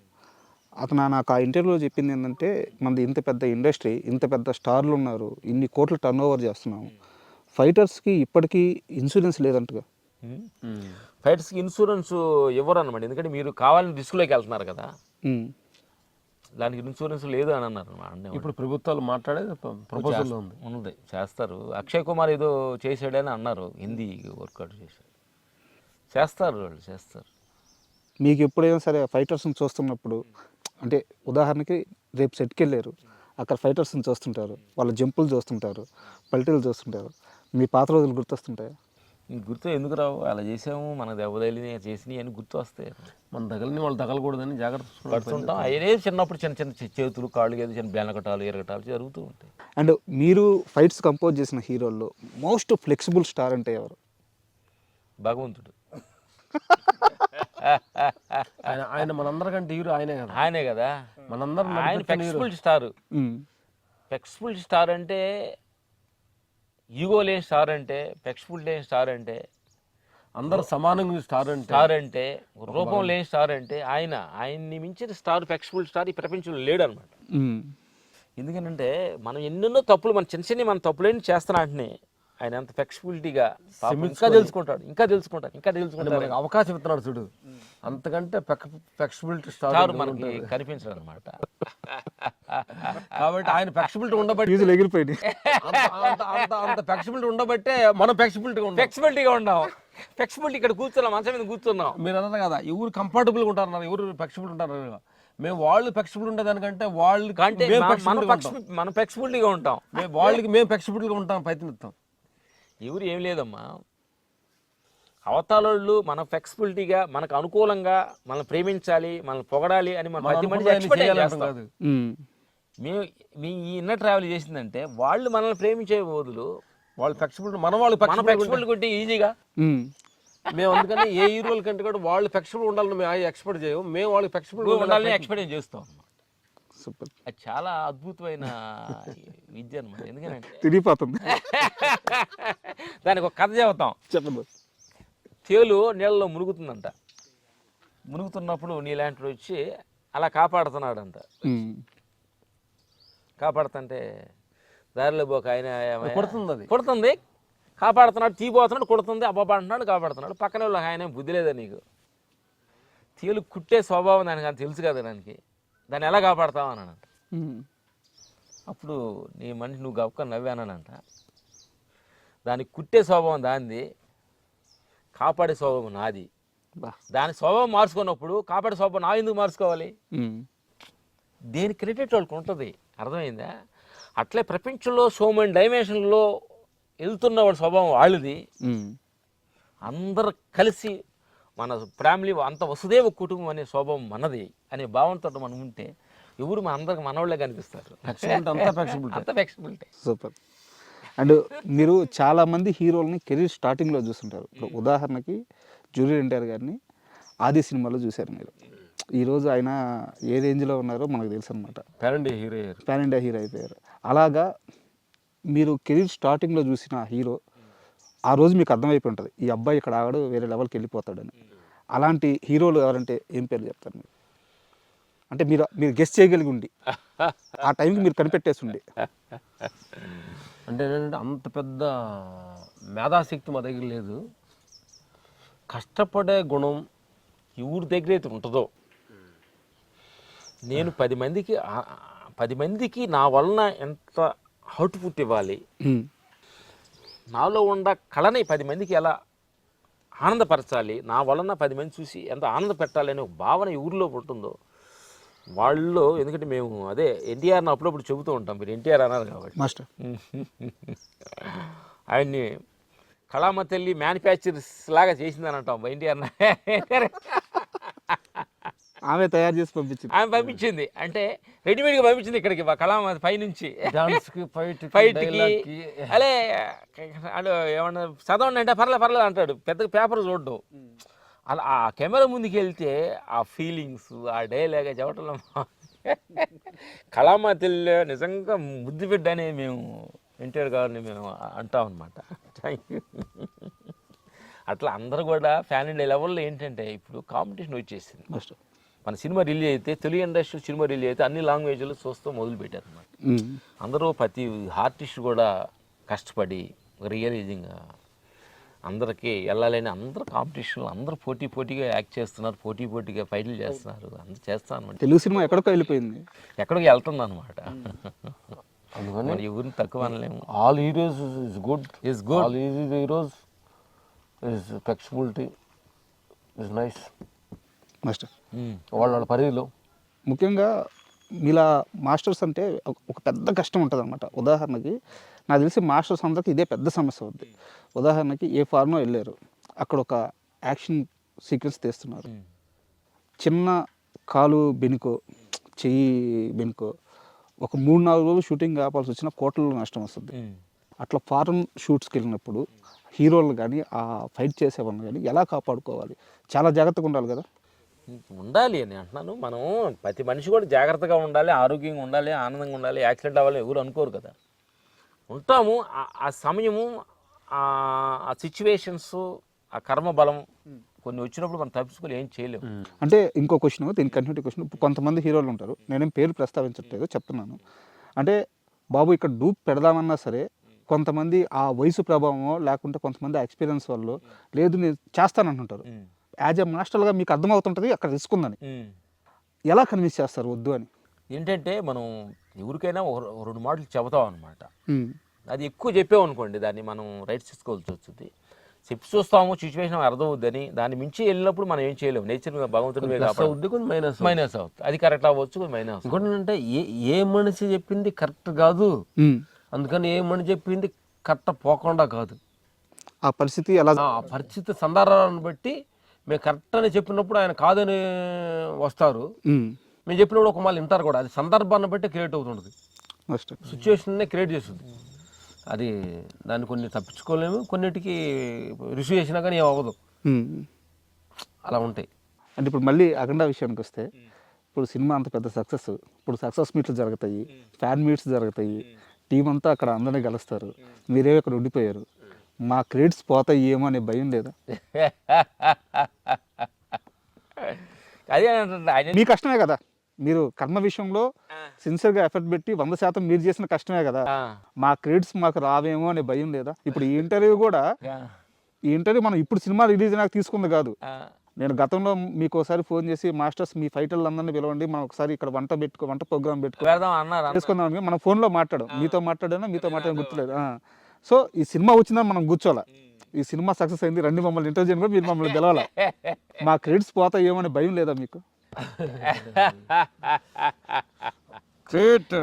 B: అతను నాకు ఆ ఇంటర్వ్యూలో చెప్పింది ఏంటంటే, మనది ఇంత పెద్ద ఇండస్ట్రీ, ఇంత పెద్ద స్టార్లు ఉన్నారు, ఇన్ని కోట్ల టర్న్ ఓవర్ చేస్తున్నాము, ఫైటర్స్కి ఇప్పటికీ ఇన్సూరెన్స్ లేదంటగా.
C: ఫైటర్స్కి ఇన్సూరెన్స్ ఇవ్వరు అనమాట. ఎందుకంటే మీరు కావాలని రిస్క్లోకి వెళ్తున్నారు కదా, దానికి ఇన్సూరెన్స్ లేదు అని అన్నారు.
D: ఇప్పుడు ప్రభుత్వాలు మాట్లాడేది ప్రపోజల్లో
C: ఉన్నది, చేస్తారు. అక్షయ్ కుమార్ ఏదో చేసాడని అన్నారు, హిందీ వర్కౌట్ చేశాడు, చేస్తారు వాళ్ళు, చేస్తారు.
B: మీకు ఎప్పుడైనా సరే ఫైటర్స్ని చూస్తున్నప్పుడు, అంటే ఉదాహరణకి రేపు సెట్కి వెళ్ళారు, అక్కడ ఫైటర్స్ని చూస్తుంటారు, వాళ్ళ జంపులు చూస్తుంటారు, పల్టీలు చూస్తుంటారు, మీ పాత రోజులు గుర్తొస్తుంటాయి?
C: గుర్తు ఎందుకు రావు? అలా చేసాము, మన దెబ్బతగిలి చేసినవి అని గుర్తు వస్తాయి.
D: మన తగలని వాళ్ళు తగలకూడదని జాగ్రత్త
C: పడుతుంటాం. అదే చిన్నప్పుడు చిన్న చిన్న చేతులు కాళ్ళు ఏదో చిన్న బెనకటాలు ఎరగటాలు జరుగుతూ ఉంటాయి.
B: అండ్ మీరు ఫైట్స్ కంపోజ్ చేసిన హీరోల్లో మోస్ట్ ఫ్లెక్సిబుల్ స్టార్ అంటే ఎవరు?
C: భగవంతుడు.
D: ఆయన మనందరికంటే హీరో ఆయనే కదా. మనందరం
C: ఆయన ఫ్లెక్సిబుల్ స్టార్. ఫ్లెక్సిబుల్ స్టార్ అంటే ఈగో లేని స్టార్ అంటే, ఫ్లెక్సిబుల్ లేని స్టార్ అంటే,
D: అందరూ సమానంగా స్టార్
C: అంటే, రూపం లేని స్టార్ అంటే ఆయన్ని మించిన స్టార్, ఫ్లెక్సిబుల్ స్టార్ ఈ ప్రపంచంలో లేడు అనమాట. ఎందుకంటే మనం ఎన్నెన్నో తప్పులు, మన చిన్న చిన్న మన తప్పులేని చేస్తున్నా అంటే ఆయన అంత ఫ్లెక్సిబిలిటీగా ఇంకా తెలుసుకుంటాడు.
D: అవకాశం ఇస్తున్నాడు చూడు, అంతకంటే ఫ్లెక్సిబిలిటీ స్టార్
C: మనకి కనిపించదు అనమాట.
D: కాబట్టి ఆయన ఫ్లెక్సిబిలిటీ ఉండబట్టి
B: ఎగిరిపోయింది.
D: అంత ఫ్లెక్సిబిలిటీ ఉండబట్టే మనం ఫ్లెక్సిబిలిటీగా
C: ఉన్నాం. ఫ్లెక్సిబిలిటీ ఇక్కడ కూర్చున్నాం, మంచం మీద కూర్చున్నాం.
D: మీరు అన్నారు కదా, ఎవరు కంఫర్టబుల్గా ఉంటారు, ఎవరు ఫ్లెక్సిబుల్ ఉంటారు. మేము వాళ్ళు ఫ్లెక్సిబుల్ ఉండేదానికంటే వాళ్ళు
C: మనం ఫ్లెక్సిబిలిటీగా ఉంటాం,
D: మేము ఫ్లెక్సిబుల్గా ఉంటాం, ప్రయత్నిస్తాం.
C: ఎవరు ఏం లేదమ్మా, అవతారాలు మన ఫ్లెక్సిబిలిటీగా, మనకు అనుకూలంగా మనం ప్రేమించాలి, మనం పొగడాలి అని మన ప్రతి మనిషి ఎక్స్పెక్ట్ చేస్తాం. మేము మీ ఇన్నర్ ట్రావెల్ చేసిందంటే వాళ్ళు మనల్ని ప్రేమించే బదులు
D: వాళ్ళు ఫ్లెక్సిబుల్, వాళ్ళు
C: ఫ్లెక్సిబుల్ కొట్టి ఈజీగా
D: మేము, అందుకని ఏ హీరోల కంటే కూడా వాళ్ళు ఫ్లెక్సిబుల్ ఉండాలని మేము ఎక్స్పెక్ట్ చేయము, మేము వాళ్ళు ఫ్లెక్సిబుల్
C: ఉండాలని ఎక్స్పెక్ట్ చేస్తాం.
B: సూపర్.
C: అది చాలా అద్భుతమైన విద్య అనమాట. ఎందుకంటే
B: తిరిగిపోతుంది.
C: దానికి ఒక కథ చెబుతాం.
B: చెప్పండి.
C: తేలు నీళ్ళలో మునుగుతుందంట. మునుగుతున్నప్పుడు నీలాంటి వచ్చి అలా కాపాడుతున్నాడంట. కాపాడుతుంటే దారిలో పోక ఆయన కొడుతుంది, కాపాడుతున్నాడు, తీపోతున్నాడు, కొడుతుంది, అబ్బాబా అంటున్నాడు, కాపాడుతున్నాడు. పక్కన వాళ్ళు ఆయన బుద్ధి లేదా నీకు? తేలు కుట్టే స్వభావం దానికి అని తెలుసు కదా, దాన్ని ఎలా కాపాడుతావు అన్నానంట. అప్పుడు నీ మనిషి నువ్వు గొప్ప నవ్వానంట. దానికి కుట్టే స్వభావం దానిది, కాపాడే స్వభావం నాది. దాని స్వభావం మార్చుకున్నప్పుడు కాపాడే స్వభావం నా ఎందుకు మార్చుకోవాలి? దేని క్రెడిట్ వాళ్ళకి ఉంటుంది, అర్థమైందా? అట్లే ప్రపంచంలో సో మెనీ డైమెన్షన్లో వెళ్తున్న వాడి స్వభావం వాళ్ళది. అందరు కలిసి మన ఫ్యామిలీ అంత వసుదేవ కుటుంబం అనే స్వభావం మనది అనే భావంతో మనం ఉంటే ఎవరు మన అందరికి మనవాళ్ళే కనిపిస్తారు. అంత ఫ్లెక్సిబిలిటీ.
B: సూపర్. అండ్ మీరు చాలామంది హీరోలని కెరీర్ స్టార్టింగ్లో చూస్తుంటారు. ఇప్పుడు ఉదాహరణకి జూనియర్ ఎన్టీఆర్ గారిని ఆది సినిమాలో చూశారు మీరు. ఈరోజు ఆయన ఏ రేంజ్లో ఉన్నారో మనకు తెలుసు అనమాట.
D: పాన్ ఇండియా హీరో అయిపోయారు. అలాగా మీరు కెరీర్ స్టార్టింగ్లో చూసిన హీరో ఆ రోజు మీకు అర్థమైపోయి ఉంటుంది, ఈ అబ్బాయి ఇక్కడ ఆగాడు, వేరే లెవెల్కి వెళ్ళిపోతాడని. అలాంటి హీరోలు ఎవరంటే ఏం పేరు చెప్తారు మీరు? అంటే మీరు గెస్ట్ చేయగలిగి ఉండి ఆ టైంకి మీరు కనిపెట్టేసి ఉండి. అంటే ఏంటంటే అంత పెద్ద మేధాశక్తి మా దగ్గర లేదు. కష్టపడే గుణం
C: ఎవరి దగ్గర అయితే ఉంటుందో, నేను 10 మందికి నా వలన ఎంత అవుట్పుట్ ఇవ్వాలి, నాలో ఉన్న కళని 10 మందికి ఎలా ఆనందపరచాలి, నా వలన 10 మంది చూసి ఎంత ఆనంద పెట్టాలి అనే ఒక భావన ఊరిలో ఉంటుందో వాళ్ళు. ఎందుకంటే మేము అదే ఎన్టీఆర్ని అప్పుడప్పుడు చెబుతూ ఉంటాం, మీరు ఎన్టీఆర్ అన్నారు కాబట్టి.
B: మాస్టర్
C: ఆయన్ని కళామ తల్లి మ్యానుఫ్యాక్చర్స్ లాగా చేసిందని అంటాం ఎన్టీఆర్.
B: ఆమె తయారు చేసి పంపించింది.
C: ఆమె పంపించింది అంటే రెడీమేడ్గా పంపించింది ఇక్కడికి కళామ పైనుంచి
D: డాన్స్కి
C: ఫైట్కి. అలే అడు ఏమన్నా చదవండి అంటే పర్లేదు అంటాడు, పెద్దగా పేపర్ చూడ్డు. అలా ఆ కెమెరా ముందుకు వెళ్తే ఆ ఫీలింగ్స్, ఆ డైలాగ్ చెప్పటంలో కళామ తల్లి నిజంగా ముద్దు బిడ్డ అని మేము ఎన్టీఆర్ గారిని మేము అంటాం అనమాట. అట్లా అందరూ కూడా ఫ్యాన్ ఇండియా లెవెల్లో ఏంటంటే ఇప్పుడు కాంపిటీషన్ వచ్చేసింది.
B: ఫస్ట్
C: మన సినిమా రిలీజ్ అయితే తెలుగు ఇండస్ట్రీ సినిమా రిలీజ్ అయితే అన్ని లాంగ్వేజ్లు చూస్తూ మొదలుపెట్టారు అనమాట. అందరూ ప్రతి ఆర్టిస్ట్ కూడా కష్టపడి రియలైజింగ్గా అందరికీ వెళ్ళాలని అందరూ కాంపిటీషన్లో అందరూ పోటీగా యాక్ట్ చేస్తున్నారు, పోటీగా ఫైట్లు చేస్తున్నారు, అందరూ చేస్తాను అనమాట.
B: తెలుగు సినిమా ఎక్కడికో వెళ్ళిపోయింది,
C: ఎక్కడికి వెళ్తుంది అనమాట. అందుకని ఎవరిని తక్కువ అనలేము.
D: All heroes is good,
C: good.
D: All heroes is flexibility is nice.
B: Master
D: వాళ్ళ పరిధిలో
B: ముఖ్యంగా మీలా మాస్టర్స్ అంటే ఒక పెద్ద కష్టం ఉంటుంది అనమాట. ఉదాహరణకి నాకు తెలిసి మాస్టర్స్ అందరికి ఇదే పెద్ద సమస్య అవుద్ది. ఉదాహరణకి ఏ ఫార్మో వెళ్ళారు, అక్కడ ఒక యాక్షన్ సీక్వెన్స్ తీస్తున్నారు, చిన్న కాలు బెనుకో చెయ్యి బెనుకో ఒక 3-4 రోజులు షూటింగ్ ఆపాల్సి వచ్చిన కోట్లలో నష్టం వస్తుంది. అట్లా ఫారెన్ షూట్స్కి వెళ్ళినప్పుడు హీరోలు కానీ ఆ ఫైట్ చేసేవాళ్ళు కానీ ఎలా కాపాడుకోవాలి, చాలా జాగ్రత్తగా ఉండాలి కదా.
C: ఉండాలి అని అంటున్నాను. మనం ప్రతి మనిషి కూడా జాగ్రత్తగా ఉండాలి, ఆరోగ్యంగా ఉండాలి, ఆనందంగా ఉండాలి. యాక్సిడెంట్ అవ్వాలని ఎవరు అనుకోరు కదా. ఉంటాము ఆ సమయము, ఆ సిచ్యువేషన్స్, ఆ కర్మ బలం కొన్ని వచ్చినప్పుడు మనం తప్పించుకొని ఏం చేయలేము.
B: అంటే ఇంకో క్వశ్చన్, దీనికి కంటిన్యూటీ క్వశ్చన్. ఇప్పుడు కొంతమంది హీరోలు ఉంటారు, నేనేం పేరు ప్రస్తావించట్లేదు, చెప్తున్నాను. అంటే బాబు ఇక్కడ డూప్ పెడదామన్నా సరే కొంతమంది ఆ వయసు ప్రభావమో లేకుంటే కొంతమంది ఎక్స్పీరియన్స్ వల్ల లేదు నేను చేస్తానంటుంటారు. యాజ్ ఎ మాస్టర్గా మీకు అర్థమవుతుంటుంది అక్కడ రిస్క్ ఉందని, ఎలా కన్విన్స్ చేస్తారు వద్దు అని?
C: ఏంటంటే మనం ఎవరికైనా 2 మాటలు చెబుతాం అనమాట. అది ఎక్కువ చెప్పామనుకోండి దాన్ని మనం రైట్స్ తీసుకోవాల్సి వస్తుంది. చెప్పి చూస్తాము, సిచ్యువేషన్ అర్థం అవుద్దని దాన్ని మించి వెళ్ళినప్పుడు మనం ఏం చేయలేము. నేచర్ భగవంతుడి మైనస్ అవుతుంది, అది కరెక్ట్ అవ్వచ్చు, మైనస్.
D: ఇంకోటి అంటే ఏ మనిషి చెప్పింది కరెక్ట్ కాదు, అందుకని ఏ మనిషి చెప్పింది కరెక్ట్ పోకుండా కాదు.
B: ఆ పరిస్థితి ఎలా,
D: ఆ పరిస్థితి సందర్భాలను బట్టి మేము కరెక్ట్ అని చెప్పినప్పుడు ఆయన కాదని వస్తారు, మేము చెప్పినప్పుడు ఒక మళ్ళీ వింటారు కూడా. అది సందర్భాన్ని బట్టి క్రియేట్ అవుతుంటుంది, సిచ్యువేషన్నే క్రియేట్ చేస్తుంది. అది దాన్ని కొన్ని తప్పించుకోలేము, కొన్నిటికి రిసీవ్ చేసినా కానీ ఏం అవ్వదు, అలా ఉంటాయి.
B: అంటే ఇప్పుడు మళ్ళీ అఖండ విషయానికి వస్తే, ఇప్పుడు సినిమా అంత పెద్ద సక్సెస్, ఇప్పుడు సక్సెస్ మీట్లు జరుగుతాయి, ఫ్యాన్ మీట్స్ జరుగుతాయి, టీం అంతా అక్కడ అందరినీ కలుస్తారు, మీరే ఇక్కడ ఉండిపోయారు, మా క్రెడిట్స్ పోతాయి ఏమో అనే భయం లేదా?
C: అదే
B: మీ కష్టమే కదా, మీరు కర్మ విషయంలో సిన్సియర్గా ఎఫర్ట్ పెట్టి 100% మీరు చేసిన కష్టమే కదా, మా క్రెడిట్స్ మాకు రావేమో అనే భయం లేదా? ఇప్పుడు ఈ ఇంటర్వ్యూ కూడా, ఈ ఇంటర్వ్యూ మనం ఇప్పుడు సినిమా రిలీజ్ అయినాక తీసుకుంది కాదు. నేను గతంలో మీకు ఒకసారి ఫోన్ చేసి మాస్టర్స్ మీ ఫైటర్లు అందరినీ పిలవండి, మనం ఒకసారి ఇక్కడ వంట ప్రోగ్రామ్ చేసుకుందాం, మనం ఫోన్లో మాట్లాడాం, మీతో మాట్లాడాను గుర్తులేదు. సో ఈ సినిమా వచ్చిందని మనం కూర్చోాలా, ఈ సినిమా సక్సెస్ అయింది, రండి మమ్మల్ని ఇంటర్వ్యూ కూడా మీరు మమ్మల్ని పిలవాలా, మా క్రెడిట్స్ పోతాయి ఏమో అనే భయం లేదా మీకు?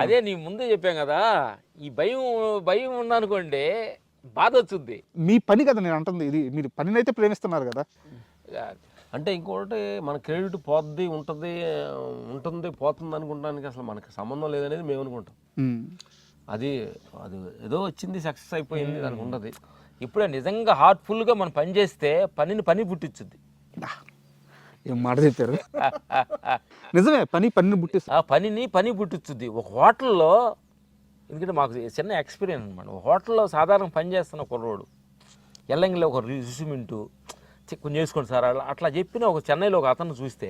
C: అదే నీ ముందే చెప్పాం కదా, ఈ భయం ఉందనుకోండి బాధ వచ్చింది.
B: మీ పని కదా నేను అంటుంది, ఇది మీరు పనిని అయితే ప్రేమిస్తున్నారు కదా.
D: అంటే ఇంకోటి మన క్రెడిట్ ఉంటుంది పోతుంది అనుకుంటానికి అసలు మనకి సంబంధం లేదనేది మేము అనుకుంటాం. అది ఏదో వచ్చింది, సక్సెస్ అయిపోయింది, దానికి ఉండదు.
C: ఇప్పుడే నిజంగా హార్ట్ఫుల్గా మనం పని చేస్తే పని పుట్టించుద్ది.
B: ఏం మాట చెప్పారు, నిజమే, పనిని పుట్టిస్తుంది.
C: ఆ పని పుట్టించుద్ది. ఒక హోటల్లో, ఎందుకంటే మాకు చిన్న ఎక్స్పీరియన్స్ అనమాట. ఒక హోటల్లో సాధారణ పని చేస్తున్న కుర్రోడు ఎల్లంగిలో ఒక రిసిమెంటు కొంచెం చేసుకోండి సార్ అట్లా చెప్పిన ఒక చెన్నైలో ఒక అతను చూస్తే,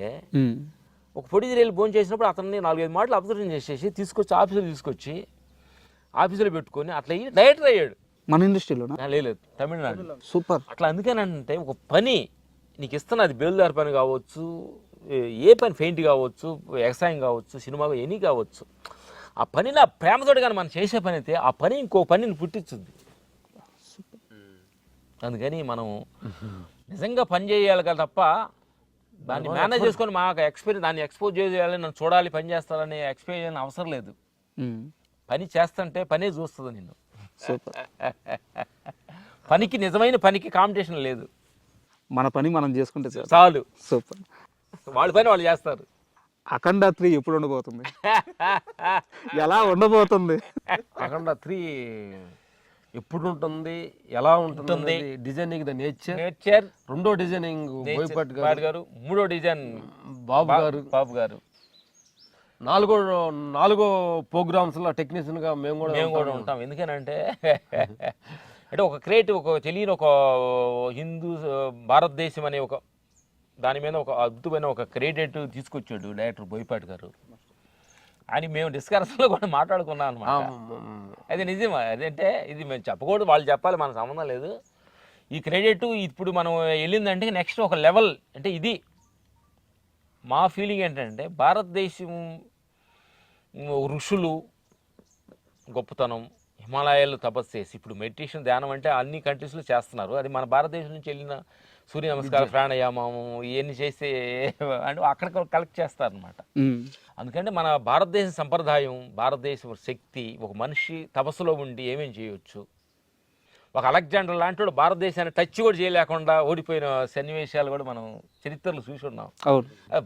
C: ఒక ప్రొడ్యూసర్ వెళ్ళి భోజనం చేసినప్పుడు అతన్ని 4-5 మాటలు అబ్జర్వ్ చేసేసి తీసుకొచ్చి ఆఫీసులో పెట్టుకొని అట్లా డైరెక్టర్ అయ్యాడు.
B: మన ఇండస్ట్రీలో
C: లేదు, తమిళనాడు.
B: సూపర్.
C: అట్లా అందుకేనంటే ఒక పని నీకు ఇస్తున్నది, బేల్దారి పని కావచ్చు, ఏ పని, పెయింట్ కావచ్చు, ఎక్సాయింగ్ కావచ్చు, సినిమా ఎనీ కావచ్చు, ఆ పని నా ప్రేమతోటి కానీ మనం చేసే పని అయితే ఆ పని ఇంకో పనిని పుట్టించుద్ది. అందుకని మనం నిజంగా పని చేయాలి కదా తప్ప దాన్ని మేనేజ్ చేసుకొని మాకు దాన్ని ఎక్స్పోజ్ చేయాలి, నన్ను చూడాలి, పని చేస్తారనే ఎక్స్పీరియన్స్ అవసరం లేదు. పని చేస్తుంటే పనే చూస్తుంది నిన్ను. పనికి నిజమైన పనికి కాంపిటీషన్ లేదు,
B: మన పని మనం చేసుకుంటే చాలు.
C: చాలు.
B: సూపర్.
C: వాళ్ళ పని వాళ్ళు చేస్తారు.
B: అఖండ 3 ఎప్పుడు ఉండబోతుంది, ఎలా ఉండబోతుంది?
D: అఖండ 3 ఎప్పుడు ఉంటుంది, ఎలా ఉంటుంది, డిజైనింగ్ ద నేచర్, రెండో డిజైనింగ్ బోయపాటి
C: గారు, మూడో డిజైన్ బాబు గారు,
D: నాలుగో ప్రోగ్రామ్స్ లో టెక్నీషియన్ గా మేము కూడా
C: ఉంటాం. ఎందుకనంటే అంటే ఒక క్రియేటివ్, ఒక తెలియని ఒక హిందూ భారతదేశం అనే ఒక దాని మీద ఒక అద్భుతమైన ఒక క్రెడిట్ తీసుకొచ్చాడు డైరెక్టర్ బోయపాటి గారు అని మేము డిస్కషన్లో కూడా మాట్లాడుకున్నాం అనమాట. అది నిజమా? అదంటే ఇది మేము చెప్పకూడదు, వాళ్ళు చెప్పాలి, మన సంబంధం లేదు. ఈ క్రెడిట్ ఇప్పుడు మనం వెళ్ళిందంటే నెక్స్ట్ ఒక లెవెల్. అంటే ఇది మా ఫీలింగ్ ఏంటంటే భారతదేశం ఋషులు గొప్పతనం, హిమాలయాలు తపస్సు చేసి ఇప్పుడు మెడిటేషన్ ధ్యానం అంటే అన్ని కంట్రీస్లో చేస్తున్నారు. అది మన భారతదేశం నుంచి వెళ్ళిన సూర్య నమస్కారం, ప్రాణాయామము ఇవన్నీ చేస్తే అంటే అక్కడ కలెక్ట్ చేస్తారనమాట. అందుకంటే మన భారతదేశ సంప్రదాయం, భారతదేశం శక్తి, ఒక మనిషి తపస్సులో ఉండి ఏమేమి చేయవచ్చు. ఒక అలెగ్జాండర్ లాంటి వాడు భారతదేశాన్ని టచ్ కూడా చేయలేకుండా ఓడిపోయిన సన్నివేశాలు కూడా మనం చరిత్రలో చూసి ఉన్నాం.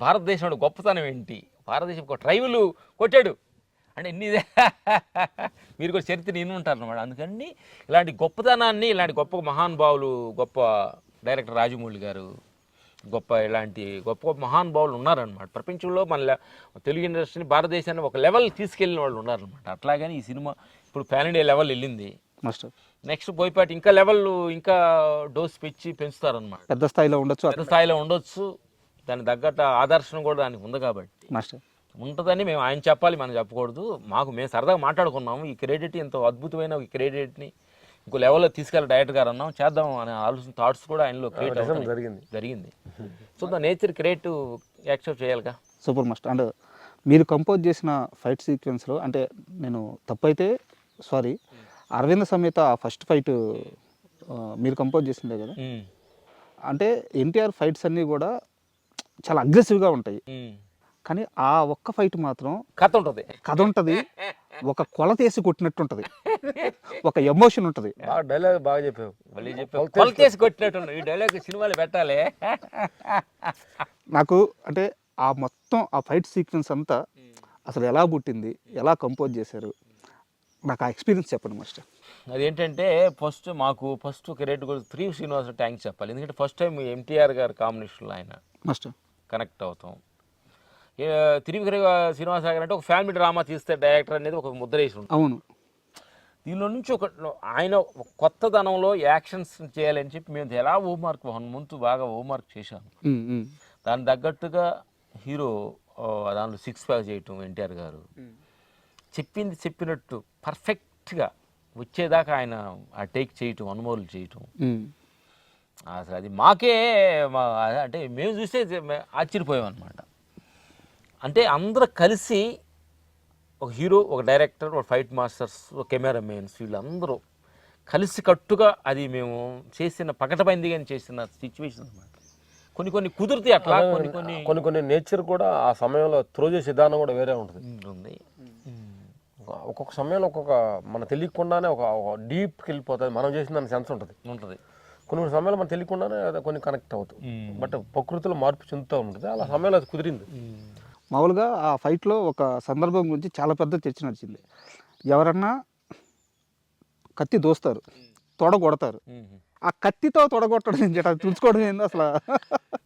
C: భారతదేశం గొప్పతనం ఏంటి, భారతదేశం ఒక ట్రైబులు కొట్టాడు అంటే మీరు కూడా చరిత్ర విని ఉంటారు అన్నమాట. అందుకని ఇలాంటి గొప్పతనాన్ని, ఇలాంటి గొప్ప మహానుభావులు, గొప్ప డైరెక్టర్ రాజమౌళి గారు, ఇలాంటి గొప్ప మహానుభావులు ఉన్నారనమాట ప్రపంచంలో. మన తెలుగు ఇండస్ట్రీని, భారతదేశాన్ని ఒక లెవెల్ తీసుకెళ్ళిన వాళ్ళు ఉన్నారనమాట. అట్లాగని ఈ సినిమా ఇప్పుడు ప్యాన్ ఇండియా లెవెల్ వెళ్ళింది. నెక్స్ట్ బోయపాటి ఇంకా లెవెల్, ఇంకా డోస్ పెంచుతారనమాట.
B: పెద్ద స్థాయిలో
C: ఉండొచ్చు. దానికి తగ్గట్టు ఆదర్శనం కూడా దానికి ఉంది కాబట్టి ఉంటుందని మేము ఆయన చెప్పాలి, మనం చెప్పకూడదు. మేము సరదాగా మాట్లాడుకున్నాము. ఈ క్రెడిట్ ఎంతో అద్భుతమైన ఈ క్రెడిట్ని ఇంకో లెవెల్లో తీసుకెళ్ళి డైరెక్టర్ గారు అన్నాం, చేద్దాం అనే ఆలోచన, థాట్స్ కూడా ఆయనలో క్రియేట్ అవ్వడం జరిగింది. So the nature creative accept చేయాలిగా.
B: Super master. అండ్ మీరు కంపోజ్ చేసిన ఫైట్ సీక్వెన్స్లో, అంటే నేను తప్పైతే sorry, Aravinda Sametha first fight మీరు కంపోజ్ చేసిందే కదా, అంటే ఎన్టీఆర్ ఫైట్స్ అన్నీ కూడా చాలా అగ్రెసివ్గా ఉంటాయి, కానీ ఆ ఒక్క ఫైట్ మాత్రం
C: కథ
B: ఉంటుంది, ఒక కొలతేసి కొట్టినట్టు ఉంటుంది, ఒక ఎమోషన్ ఉంటుంది.
D: డైలాగ్ బాగా చెప్పావు,
C: కొలతేసి కొట్టినట్టు ఈ డైలాగ్ సినిమాలు పెట్టాలి.
B: నాకు అంటే ఆ మొత్తం ఆ ఫైట్ సీక్వెన్స్ అంతా అసలు ఎలా పుట్టింది, ఎలా కంపోజ్ చేశారు, నాకు ఆ ఎక్స్పీరియన్స్ చెప్పండి మాస్టర్.
C: అదేంటంటే మాకు ఫస్ట్ క్రియేట్ కూడా 3 శ్రీనివాస థ్యాంక్స్ చెప్పాలి. ఎందుకంటే ఫస్ట్ టైం ఎన్టీఆర్ గారు కాంబినేషన్లో ఆయన
B: మాస్టర్ కనెక్ట్
C: అవుతాం. తిరుమల శ్రీనివాస గారు అంటే ఒక ఫ్యామిలీ డ్రామా తీస్తే డైరెక్టర్ అనేది ఒక ముద్ర వేసి ఉంటుంది.
B: అవును.
C: దీనిలో నుంచి ఆయన కొత్తదనంలో యాక్షన్స్ చేయాలని చెప్పి మేము ఎలా హోంవర్క్ 1 month బాగా హోంవర్క్ చేశాము. దాని తగ్గట్టుగా హీరో దానిలో 6 ప్యాక్ చేయటం, ఎన్టీఆర్ గారు చెప్పినట్టు పర్ఫెక్ట్గా వచ్చేదాకా ఆయన ఆ టేక్ చేయటం, అనుమోలు చేయటం, అసలు అది మాకే అంటే మేము చూస్తే ఆశ్చర్యపోయాం అనమాట. అంటే అందరూ కలిసి ఒక హీరో, ఒక డైరెక్టర్, ఒక ఫైట్ మాస్టర్స్, ఒక కెమెరామెన్స్, వీళ్ళందరూ కలిసి కట్టుగా అది మేము చేసిన పకటబందీగా చేసిన సిచ్యువేషన్ అనమాట. కొన్ని కుదిరితే అట్లా,
D: కొన్ని నేచర్ కూడా ఆ సమయంలో త్రో చేసే విధానం కూడా వేరే ఉంటుంది. ఒక్కొక్క సమయంలో ఒక్కొక్క మన తెలియకుండానే ఒక డీప్కి వెళ్ళిపోతుంది, మనం చేసిన దాని సెన్స్ ఉంటుంది. కొన్ని సమయంలో మనం తెలియకుండానే కొన్ని కనెక్ట్ అవుతుంది. బట్ ప్రకృతిలో మార్పు చెందుతూ ఉంటుంది. అలా సమయంలో అది కుదిరింది.
B: మామూలుగా ఆ ఫైట్లో ఒక సందర్భం గురించి చాలా పెద్ద చర్చ నడిచింది. ఎవరన్నా కత్తి దోస్తారు, తొడగొడతారు, ఆ కత్తితో తొడగొట్టడం ఏంటి, అది తుంచుకోవడం ఏంది అసలు?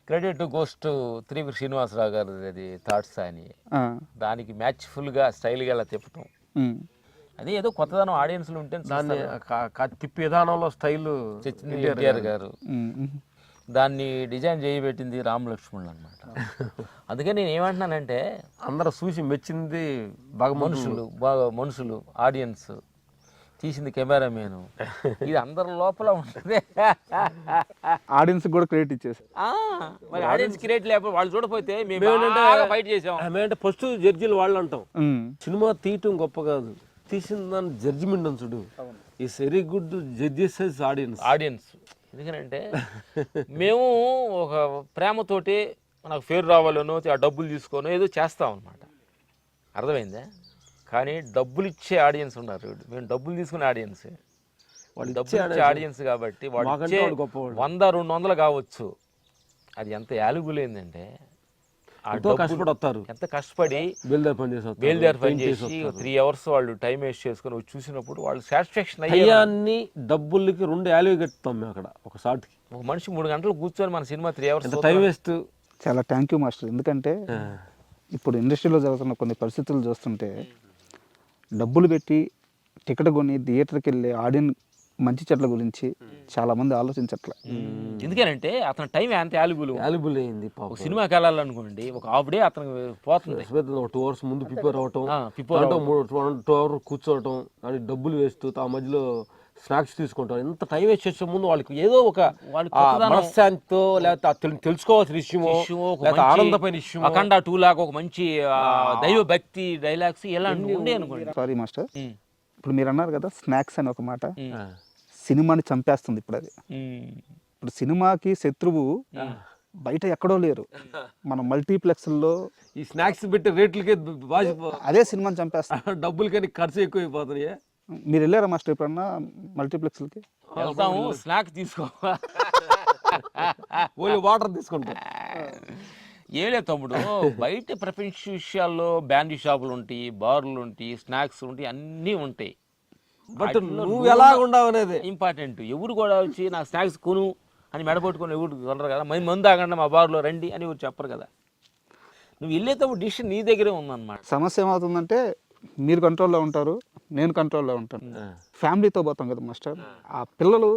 C: Credit goes to Trivikram Srinivasarao గారు అది థాట్స్ అని, దానికి మ్యాచ్ఫుల్గా స్టైల్గా అలా తిప్పటం, అది ఏదో కొత్తదనం ఆడియన్స్లో ఉంటే
D: దాన్ని తిప్పి విధానంలో స్టైల్
C: ఎన్టీఆర్ గారు, దాన్ని డిజైన్ చేయబెట్టింది రామ్ లక్ష్మణులు అనమాట. అందుకని నేను ఏమంటున్నానంటే
D: అందరూ చూసి మెచ్చింది బాగా
C: మనుషులు ఆడియన్స్, తీసింది కెమెరామెన్, ఇది అందరి లోపల ఉంటుంది.
B: ఆడియన్స్ కూడా క్రియేట్ ఇచ్చేసి
C: మరి ఆడియన్స్ క్రియేట్ లేకపోతే వాళ్ళు చూడపోతే ఫైట్ చేసాం.
D: మేమంటే ఫస్ట్ జడ్జిలు వాళ్ళు అంటాం, సినిమా తీయటం గొప్ప కాదు, తీసిన దాని జడ్జిమెంట్ అని చూడు, is very good judges audience. ఎందుకంటే మేము ఒక ప్రేమతోటి నాకు పేరు రావాలనో ఆ డబ్బులు తీసుకోనో ఏదో చేస్తాం అనమాట, అర్థమైందా? కానీ డబ్బులు ఇచ్చే ఆడియన్స్ ఉన్నారు, మేము డబ్బులు తీసుకునే ఆడియన్స్. వాళ్ళు
C: డబ్బు ఇచ్చే ఆడియన్స్ కాబట్టి వాడు
D: మాకంటే
C: ఇచ్చే
D: వాడు గొప్పవాడు.
C: 100-200 కావచ్చు, అది ఎంత యాలుగులు ఏంటంటే ఆ
D: ఎంతో
C: డబ్బులు
D: కష్టపడి వస్తారు,
C: ఎంత కష్టపడి
D: బేల్దారి పని చేసి వస్తారు,
C: బయలుదేరి పని
D: పెయింట్
C: చేసి
D: వేసి వస్తారు.
C: 3 hours వాళ్ళు టైం వేస్ట్ చేసుకుని వచ్చి చూసినప్పుడు వాళ్ళు సాటిస్ఫాక్షన్ అయ్యే
D: టయాన్ని డబ్బులకి 2 వాల్యూ కట్టుతాం మేము అక్కడ ఒక షాట్కి.
C: ఒక మనిషి 3 గంటలు కూర్చొని మన సినిమా 3 hours
D: ఎంత టైం వేస్ట్.
B: చాలా థ్యాంక్ యూ మాస్టర్. ఎందుకంటే ఇప్పుడు ఇండస్ట్రీలో జరుగుతున్న కొన్ని పరిస్థితులు చూస్తుంటే డబ్బులు పెట్టి టికెట్ కొని థియేటర్కి వెళ్ళే ఆడియన్స్ మంచి చెట్ల గురించి చాలామంది ఆలోచించట్లే.
C: ఎందుకనంటే అతని టైం ఎంత వాల్యుబుల్.
D: వాల్యుబుల్ అయింది
C: ఒక
D: పాపం.
C: సినిమాకి వెళ్ళాలనుకోండి ఒక హాఫ్ డే అతనికి పోతుంది.
D: ఒక 2 hours ముందు ప్రిపేర్ అవటం,
C: prepare
D: దాంట్లో 2 hours కూర్చోవటం, దానికి డబ్బులు వేస్ట్, ఆ మధ్యలో స్నాక్స్ తీసుకుంటాం. ఎంత టైం వేస్ట్ చేసే ముందు వాళ్ళకి ఏదో ఒక మనశ్శాంతితో లేకపోతే తెలుసుకోవాల్సిన విషయమో లేకపోతే ఆనందమైన విషయం
C: అఖండ 2 లాగా ఒక మంచి దైవ భక్తి డైలాగ్స్ ఇలాంటివి ఉండే అనుకోండి.
B: సారీ మాస్టర్, ఇప్పుడు మీరు అన్నారు కదా స్నాక్స్ అని ఒక మాట, సినిమాని చంపేస్తుంది ఇప్పుడు అది. ఇప్పుడు సినిమాకి శత్రువు బయట ఎక్కడో లేరు, మన మల్టీప్లెక్స్లో
D: ఈ స్నాక్స్ పెట్టే రేట్లకే
B: అదే సినిమాని చంపేస్తుంది.
D: డబ్బులకని ఖర్చు ఎక్కువైపోతున్నాయి.
B: మీరు వెళ్ళారా మాస్టర్ ఎప్పుడన్నా మల్టీప్లెక్స్లకి?
C: వెళ్తాము, స్నాక్స్ తీసుకో,
D: ఓన్లీ వాటర్ తీసుకుంటాం.
C: ఏలే తమ్ముడు, బయట ప్రపంచ విషయాల్లో బ్యాండీ షాపులు ఉంటాయి, బార్లు ఉంటాయి, స్నాక్స్ ఉంటాయి, అన్నీ ఉంటాయి.
D: బట్ నువ్వు ఎలా ఉండవు అనేది
C: ఇంపార్టెంట్. ఎవరు కూడా వచ్చి నా స్నాక్స్ కొను అని మెడపట్టుకొని ఎవరు కొనరు కదా. మందు ఆగండి మా బార్లో రండి అని ఎవరు చెప్పరు కదా. నువ్వు వెళ్ళేటప్పుడు డిసిషన్ నీ దగ్గరే ఉందన్నమాట.
B: సమస్య ఏమవుతుందంటే మీరు కంట్రోల్లో ఉంటారు, నేను కంట్రోల్లో ఉంటాను. ఫ్యామిలీతో పోతాం కదా మాస్టర్, ఆ పిల్లలు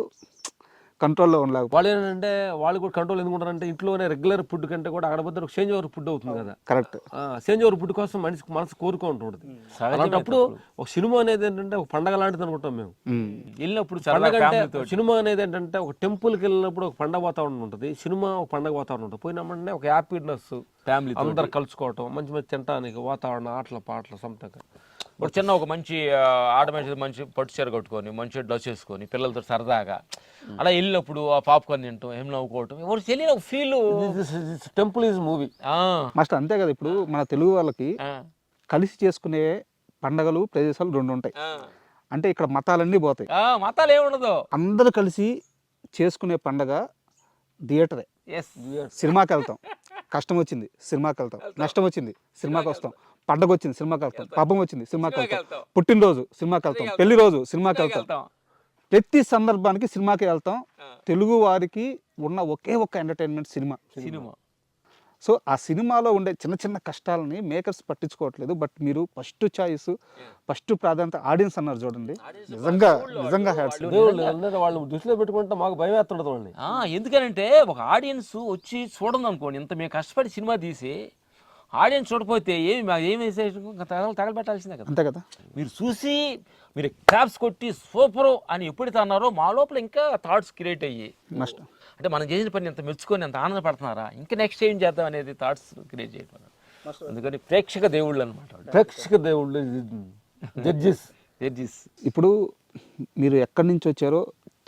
B: కంట్రోల్లో ఉండలేకపోతే
D: వాళ్ళు ఏంటంటే వాళ్ళు కూడా కంట్రోల్ ఎందుకుంటారంటే ఇంట్లోనే రెగ్యులర్ ఫుడ్ కంటే కూడా అక్కడ పోతే చేంజ్ ఓవర్ ఫుడ్ అవుతుంది కదా.
B: కరెక్ట్.
D: చేంజ్ ఓవర్ ఫుడ్ కోసం మనసు కోరుకుంటుంది. అలాంటప్పుడు ఒక సినిమా అనేది ఏంటంటే ఒక పండగ లాంటిది అనుకుంటాం మేము.
C: వెళ్ళినప్పుడు
D: పండగ అంటే సినిమా అనేది ఏంటంటే ఒక టెంపుల్కి వెళ్ళినప్పుడు ఒక పండగ వాతావరణం ఉంటుంది, సినిమా ఒక పండగ వాతావరణం ఉంటుంది. పోయినామంటే ఒక హ్యాపీనెస్,
C: ఫ్యామిలీ
D: అందరు కలుసుకోవటం, మంచి మంచి తినడానికి వాతావరణం, ఆటల పాటలు సంతగా
C: ఒక చిన్న ఒక మంచి ఆడ మనిషి మంచి పట్టు చీర కట్టుకొని మంచి డ్రెస్ వేసుకొని పిల్లలతో సరదాగా అలా వెళ్ళినప్పుడు ఆ పాప్కార్న్ తింటాం, ఏం నవ్వుకోవటం, ఎవరు తెలియని ఒక feel.
D: Temple is movie
B: master. అంతే కదా, ఇప్పుడు మన తెలుగు వాళ్ళకి కలిసి చేసుకునే పండగలు ప్రదేశాలు 2 ఉంటాయి. అంటే ఇక్కడ మతాలన్నీ పోతాయి,
C: మతాలు ఏముండదు,
B: అందరూ కలిసి చేసుకునే పండగ థియేటరే. సినిమాకి వెళ్తాం, కష్టం వచ్చింది సినిమాకి వెళ్తాం, నష్టం వచ్చింది సినిమాకి వస్తాం, పండగ వచ్చింది సినిమాకి వెళ్తాం, పబ్బం వచ్చింది సినిమాకి వెళ్తాం, పుట్టినరోజు సినిమాకి వెళ్తాం, పెళ్లి రోజు సినిమాకి వెళ్తాం, ప్రతి సందర్భానికి సినిమాకి వెళ్తాం. తెలుగు వారికి ఉన్న ఒకే ఒక్క ఎంటర్టైన్మెంట్ సినిమా. సో ఆ సినిమాలో ఉండే చిన్న చిన్న కష్టాలని మేకర్స్ పట్టించుకోవట్లేదు. బట్ మీరు ఫస్ట్ చాయిస్, ఫస్ట్ ప్రాధాన్యత ఆడియన్స్ అన్నారు చూడండి. నిజంగా నిజంగా
D: వాళ్ళు దృష్టిలో పెట్టుకుంటే మాకు భయం వేస్తుండదు.
C: ఎందుకనంటే ఒక ఆడియన్స్ వచ్చి చూడండి అనుకోండి, ఇంత మేము కష్టపడి సినిమా తీసి ఆడియన్స్ చూడకపోతే ఏమి తగలబెట్టాల్సిందే కదా.
B: అంతే కదా.
C: మీరు చూసి మీరు క్లాప్స్ కొట్టి సూపరు అని ఎప్పుడైతే అన్నారో మా లోపల ఇంకా థాట్స్ క్రియేట్ అయ్యి, అంటే మనం చేసిన పని ఎంత మెచ్చుకొని ఎంత ఆనందపడుతున్నారా, ఇంకా నెక్స్ట్ ఏం చేద్దాం అనేది థాట్స్ క్రియేట్ చేయడం. అందుకని ప్రేక్షక దేవుళ్ళు అనమాట.
D: ప్రేక్షక దేవుళ్ళు, జడ్జిస్.
B: ఇప్పుడు మీరు ఎక్కడి నుంచి వచ్చారో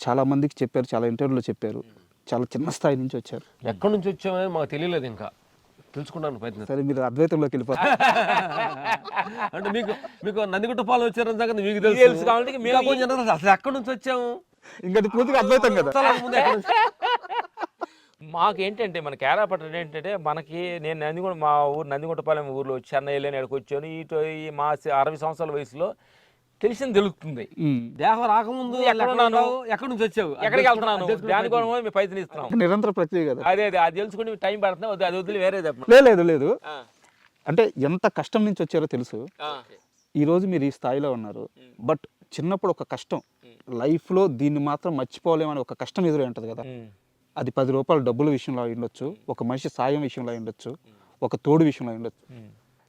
B: చాలా మందికి చెప్పారు, చాలా ఇంటర్వ్యూలో చెప్పారు, చాలా చిన్న స్థాయి నుంచి వచ్చారు.
D: ఎక్కడి నుంచి వచ్చామనేది మాకు తెలియలేదు, ఇంకా తెలుసుకున్నాను ప్రయత్నం.
B: సరే, మీరు అద్వైతంలోకి వెళ్ళిపోతారు.
D: అంటే మీకు నందిగుట్ట పాలు వచ్చారని సంగతి మీకు తెలుసు కాబట్టి అసలు ఎక్కడి నుంచి వచ్చాము
B: ఇంకా పూర్తిగా అద్వైతం కదా.
C: మాకేంటంటే మన కేరాపట్నం ఏంటంటే మనకి నేను మా ఊరు నందిగుట్టపాలెం ఊర్లో చెన్నై వెళ్ళి ఎక్కడికి వచ్చాను. ఈ మా 60 సంవత్సరాల వయసులో తెలిసింది తెలుస్తుంది.
D: దేహం రాకముందు ఎక్కడి నుంచి వచ్చావు,
C: ఎక్కడికి వెళ్తున్నాను, దానికోసం మేము పైసలు ఇస్తున్నాం.
B: నిరంతర ప్రక్రియ కదా.
C: అదే అది తెలుసుకుని టైం పడుతున్నాం, అది వదిలి వేరే
B: లేదు. అంటే ఎంత కష్టం నుంచి వచ్చారో తెలుసు. ఈరోజు మీరు ఈ స్థాయిలో ఉన్నారు. బట్ చిన్నప్పుడు ఒక కష్టం, లైఫ్లో దీన్ని మాత్రం మర్చిపోలేమని ఒక కష్టం ఎదురై ఉంటుంది కదా. అది 10 రూపాయల డబ్బుల విషయంలో ఉండొచ్చు, ఒక మనిషి సాయం విషయంలో ఉండొచ్చు, ఒక తోడు విషయంలో ఉండొచ్చు.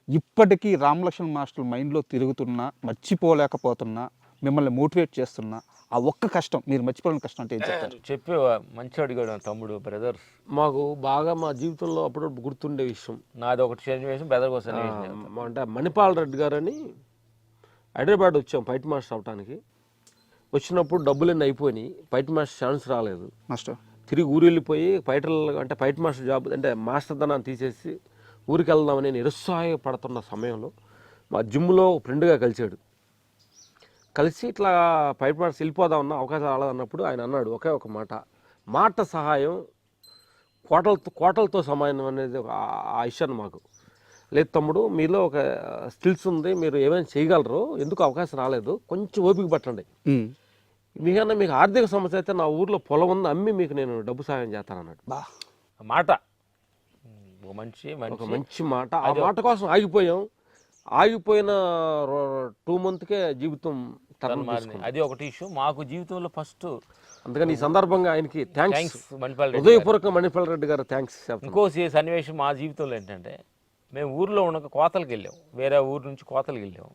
B: ఇప్పటికీ రామలక్ష్మణ్ మాస్టర్ మైండ్లో తిరుగుతున్నా, మర్చిపోలేకపోతున్నా, మిమ్మల్ని మోటివేట్ చేస్తున్నా ఆ ఒక్క కష్టం, మీరు మర్చిపోలేని కష్టం అంటే ఏం చెప్తారు?
C: చెప్పే మంచి అడిగాడు తమ్ముడు. బ్రదర్స్
D: మాకు బాగా మా జీవితంలో అప్పుడప్పుడు గుర్తుండే విషయం
C: నాది ఒకటి సిచ్యువేషన్, బ్రదర్ కోసం
D: అంటే మణిపాల్ రెడ్డి గారు అని హైదరాబాద్ వచ్చాం ఫైట్ మాస్టర్ అవడానికి. వచ్చినప్పుడు డబ్బులన్నీ అయిపోయినాయి, ఫైట్ మాస్టర్ ఛాన్స్ రాలేదు.
B: మాస్టర్
D: తిరిగి ఊరు వెళ్ళిపోయి ఫైట్ మాస్టర్ జాబ్ అంటే మాస్టర్ ధనాన్ని తీసేసి ఊరికి వెళ్దామని నిరుత్సాహపడుతున్న సమయంలో మా జిమ్లో ఫ్రెండ్గా కలిశాడు. కలిసి ఇట్లా పైపు మాట వెళ్ళిపోదామన్న అవకాశం రాలేదన్నప్పుడు ఆయన అన్నాడు ఒకే ఒక మాట సహాయం కోటలతో సమానం అనేది ఆ ఇష్యాన్ని మాకు లేదు తమ్ముడు, మీలో ఒక స్కిల్స్ ఉంది, మీరు ఏమైనా చేయగలరు, ఎందుకు అవకాశం రాలేదు, కొంచెం ఓపిక పట్టండి, మీకన్నా మీకు ఆర్థిక సమస్య అయితే నా ఊర్లో పొలం ఉంది, అమ్మి మీకు నేను డబ్బు సహాయం చేస్తానన్నాడు.
C: మాట ఒక మంచి
D: మాట. ఆ మాట కోసం ఆగిపోయిన 2 monthsకే జీవితం టర్న్ మారింది.
C: అది ఒకటి ఇష్యూ మాకు జీవితంలో ఫస్ట్.
D: అందుకని ఈ సందర్భంగా ఆయనకి థ్యాంక్స్,
C: మణిపాల్
D: హృదయపూర్వక మణిపాల్ రెడ్డి గారు థ్యాంక్స్.
C: ఇంకో సన్నివేశం మా జీవితంలో ఏంటంటే, మేము ఊర్లో ఉన్న కోతలకు వెళ్ళాం, వేరే ఊరు నుంచి కోతలకు వెళ్ళాం.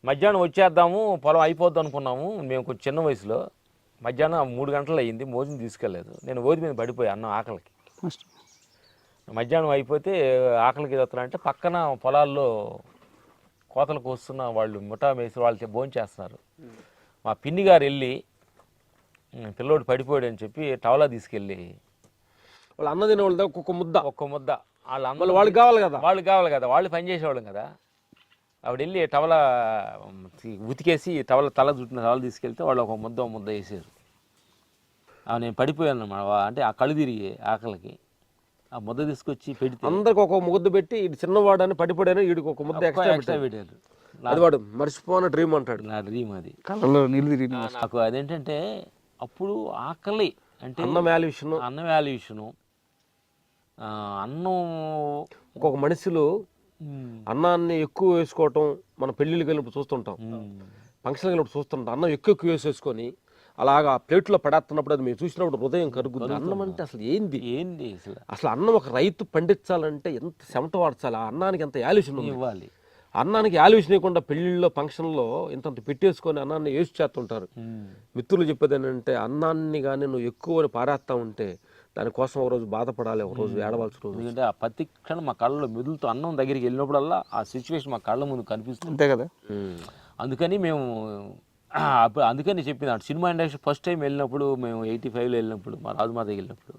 C: మధ్యాహ్నం వచ్చేద్దాము, పొలం అయిపోద్ది అనుకున్నాము. మేము కొంచెం చిన్న వయసులో మధ్యాహ్నం 3 గంటలు అయ్యింది, మోజుని తీసుకెళ్ళలేదు. నేను ఓది మీద పడిపోయా అన్నం ఆకలికి. మధ్యాహ్నం అయిపోతే ఆకలికి ఎదుగుతారంటే పక్కన పొలాల్లో కోతలకు వస్తున్న వాళ్ళు ముఠా మేసి వాళ్ళు భోజనం చేస్తున్నారు. మా పిన్ని గారు వెళ్ళి పిల్లోడు పడిపోయాడు అని చెప్పి టవలా తీసుకెళ్ళి
D: వాళ్ళు అన్న తినేవాళ్ళు ఒక్క ముద్ద
C: వాళ్ళకి కావాలి కదా, వాళ్ళు పని చేసేవాళ్ళం కదా. ఆవిడ వెళ్ళి టవల ఉతికేసి తల చుట్టిన టవల తీసుకెళ్తే వాళ్ళు ఒక ముద్ద వేసారు. నేను పడిపోయాను అన్నమాట. అంటే ఆ కళ్ళు తిరిగి ఆకలికి ఆ ముద్ద తీసుకొచ్చి పెడితే
D: అందరికి ఒక ముద్ద పెట్టి ఇటు చిన్నవాడని పడిపోయాను, వీడికి ఒక ముద్ద ఎక్స్ట్రా
C: పెట్టారు.
D: అది వాడు మర్చిపోయిన డ్రీమ్ అంటాడు.
C: నా డ్రీమ్ అది.
B: కళ్ళలో నీళ్ళు తిరిగి
C: నాకు అదేంటంటే అప్పుడు ఆకలి అంటే
D: అన్నం వాల్యుయేషన్,
C: అన్నం
D: ఒక్కొక్క మనుషులు అన్నాన్ని ఎక్కువ వేసుకోవటం మన పెళ్ళిళ్ళకి వెళ్ళినప్పుడు చూస్తుంటాం, ఫంక్షన్కి వెళ్ళినప్పుడు చూస్తుంటాం. అన్నం ఎక్కువ వేసేసుకొని అలాగా ప్లేట్లో పడేస్తున్నప్పుడు అది మీరు చూసినప్పుడు హృదయం కరుగుతుంది. అన్నం అంటే అసలు ఏంది అసలు అన్నం ఒక రైతు పండించాలంటే ఎంత చెమట వాడ్చాలి, ఆ అన్నానికి ఎంత వాల్యుయేషన్
C: ఇవ్వాలి.
D: అన్నానికి వాల్యుయేషన్ ఇవ్వకుండా పెళ్ళిళ్ళలో ఫంక్షన్లో ఇంత పెట్టేసుకొని అన్నాన్ని వేసి చేస్తుంటారు. మిత్రులు చెప్పేది ఏంటంటే, అన్నాన్ని కానీ నువ్వు ఎక్కువ పారేస్తా ఉంటే దానికోసం ఒక రోజు బాధపడాలి, ఒక రోజు ఏడవలసి రోజు.
C: ఎందుకంటే ఆ ప్రతి క్షణం మా కళ్ళలో మెదులుతూ అన్నం దగ్గరికి వెళ్ళినప్పుడల్లా ఆ సిచ్యువేషన్ మా కళ్ళ ముందు కనిపిస్తుంది.
B: అంతే కదా.
C: అందుకని మేము అందుకని చెప్పింది సినిమా ఇండస్ట్రీ ఫస్ట్ టైం వెళ్ళినప్పుడు, మేము 85లో వెళ్ళినప్పుడు, మా రాజుమాతకి వెళ్ళినప్పుడు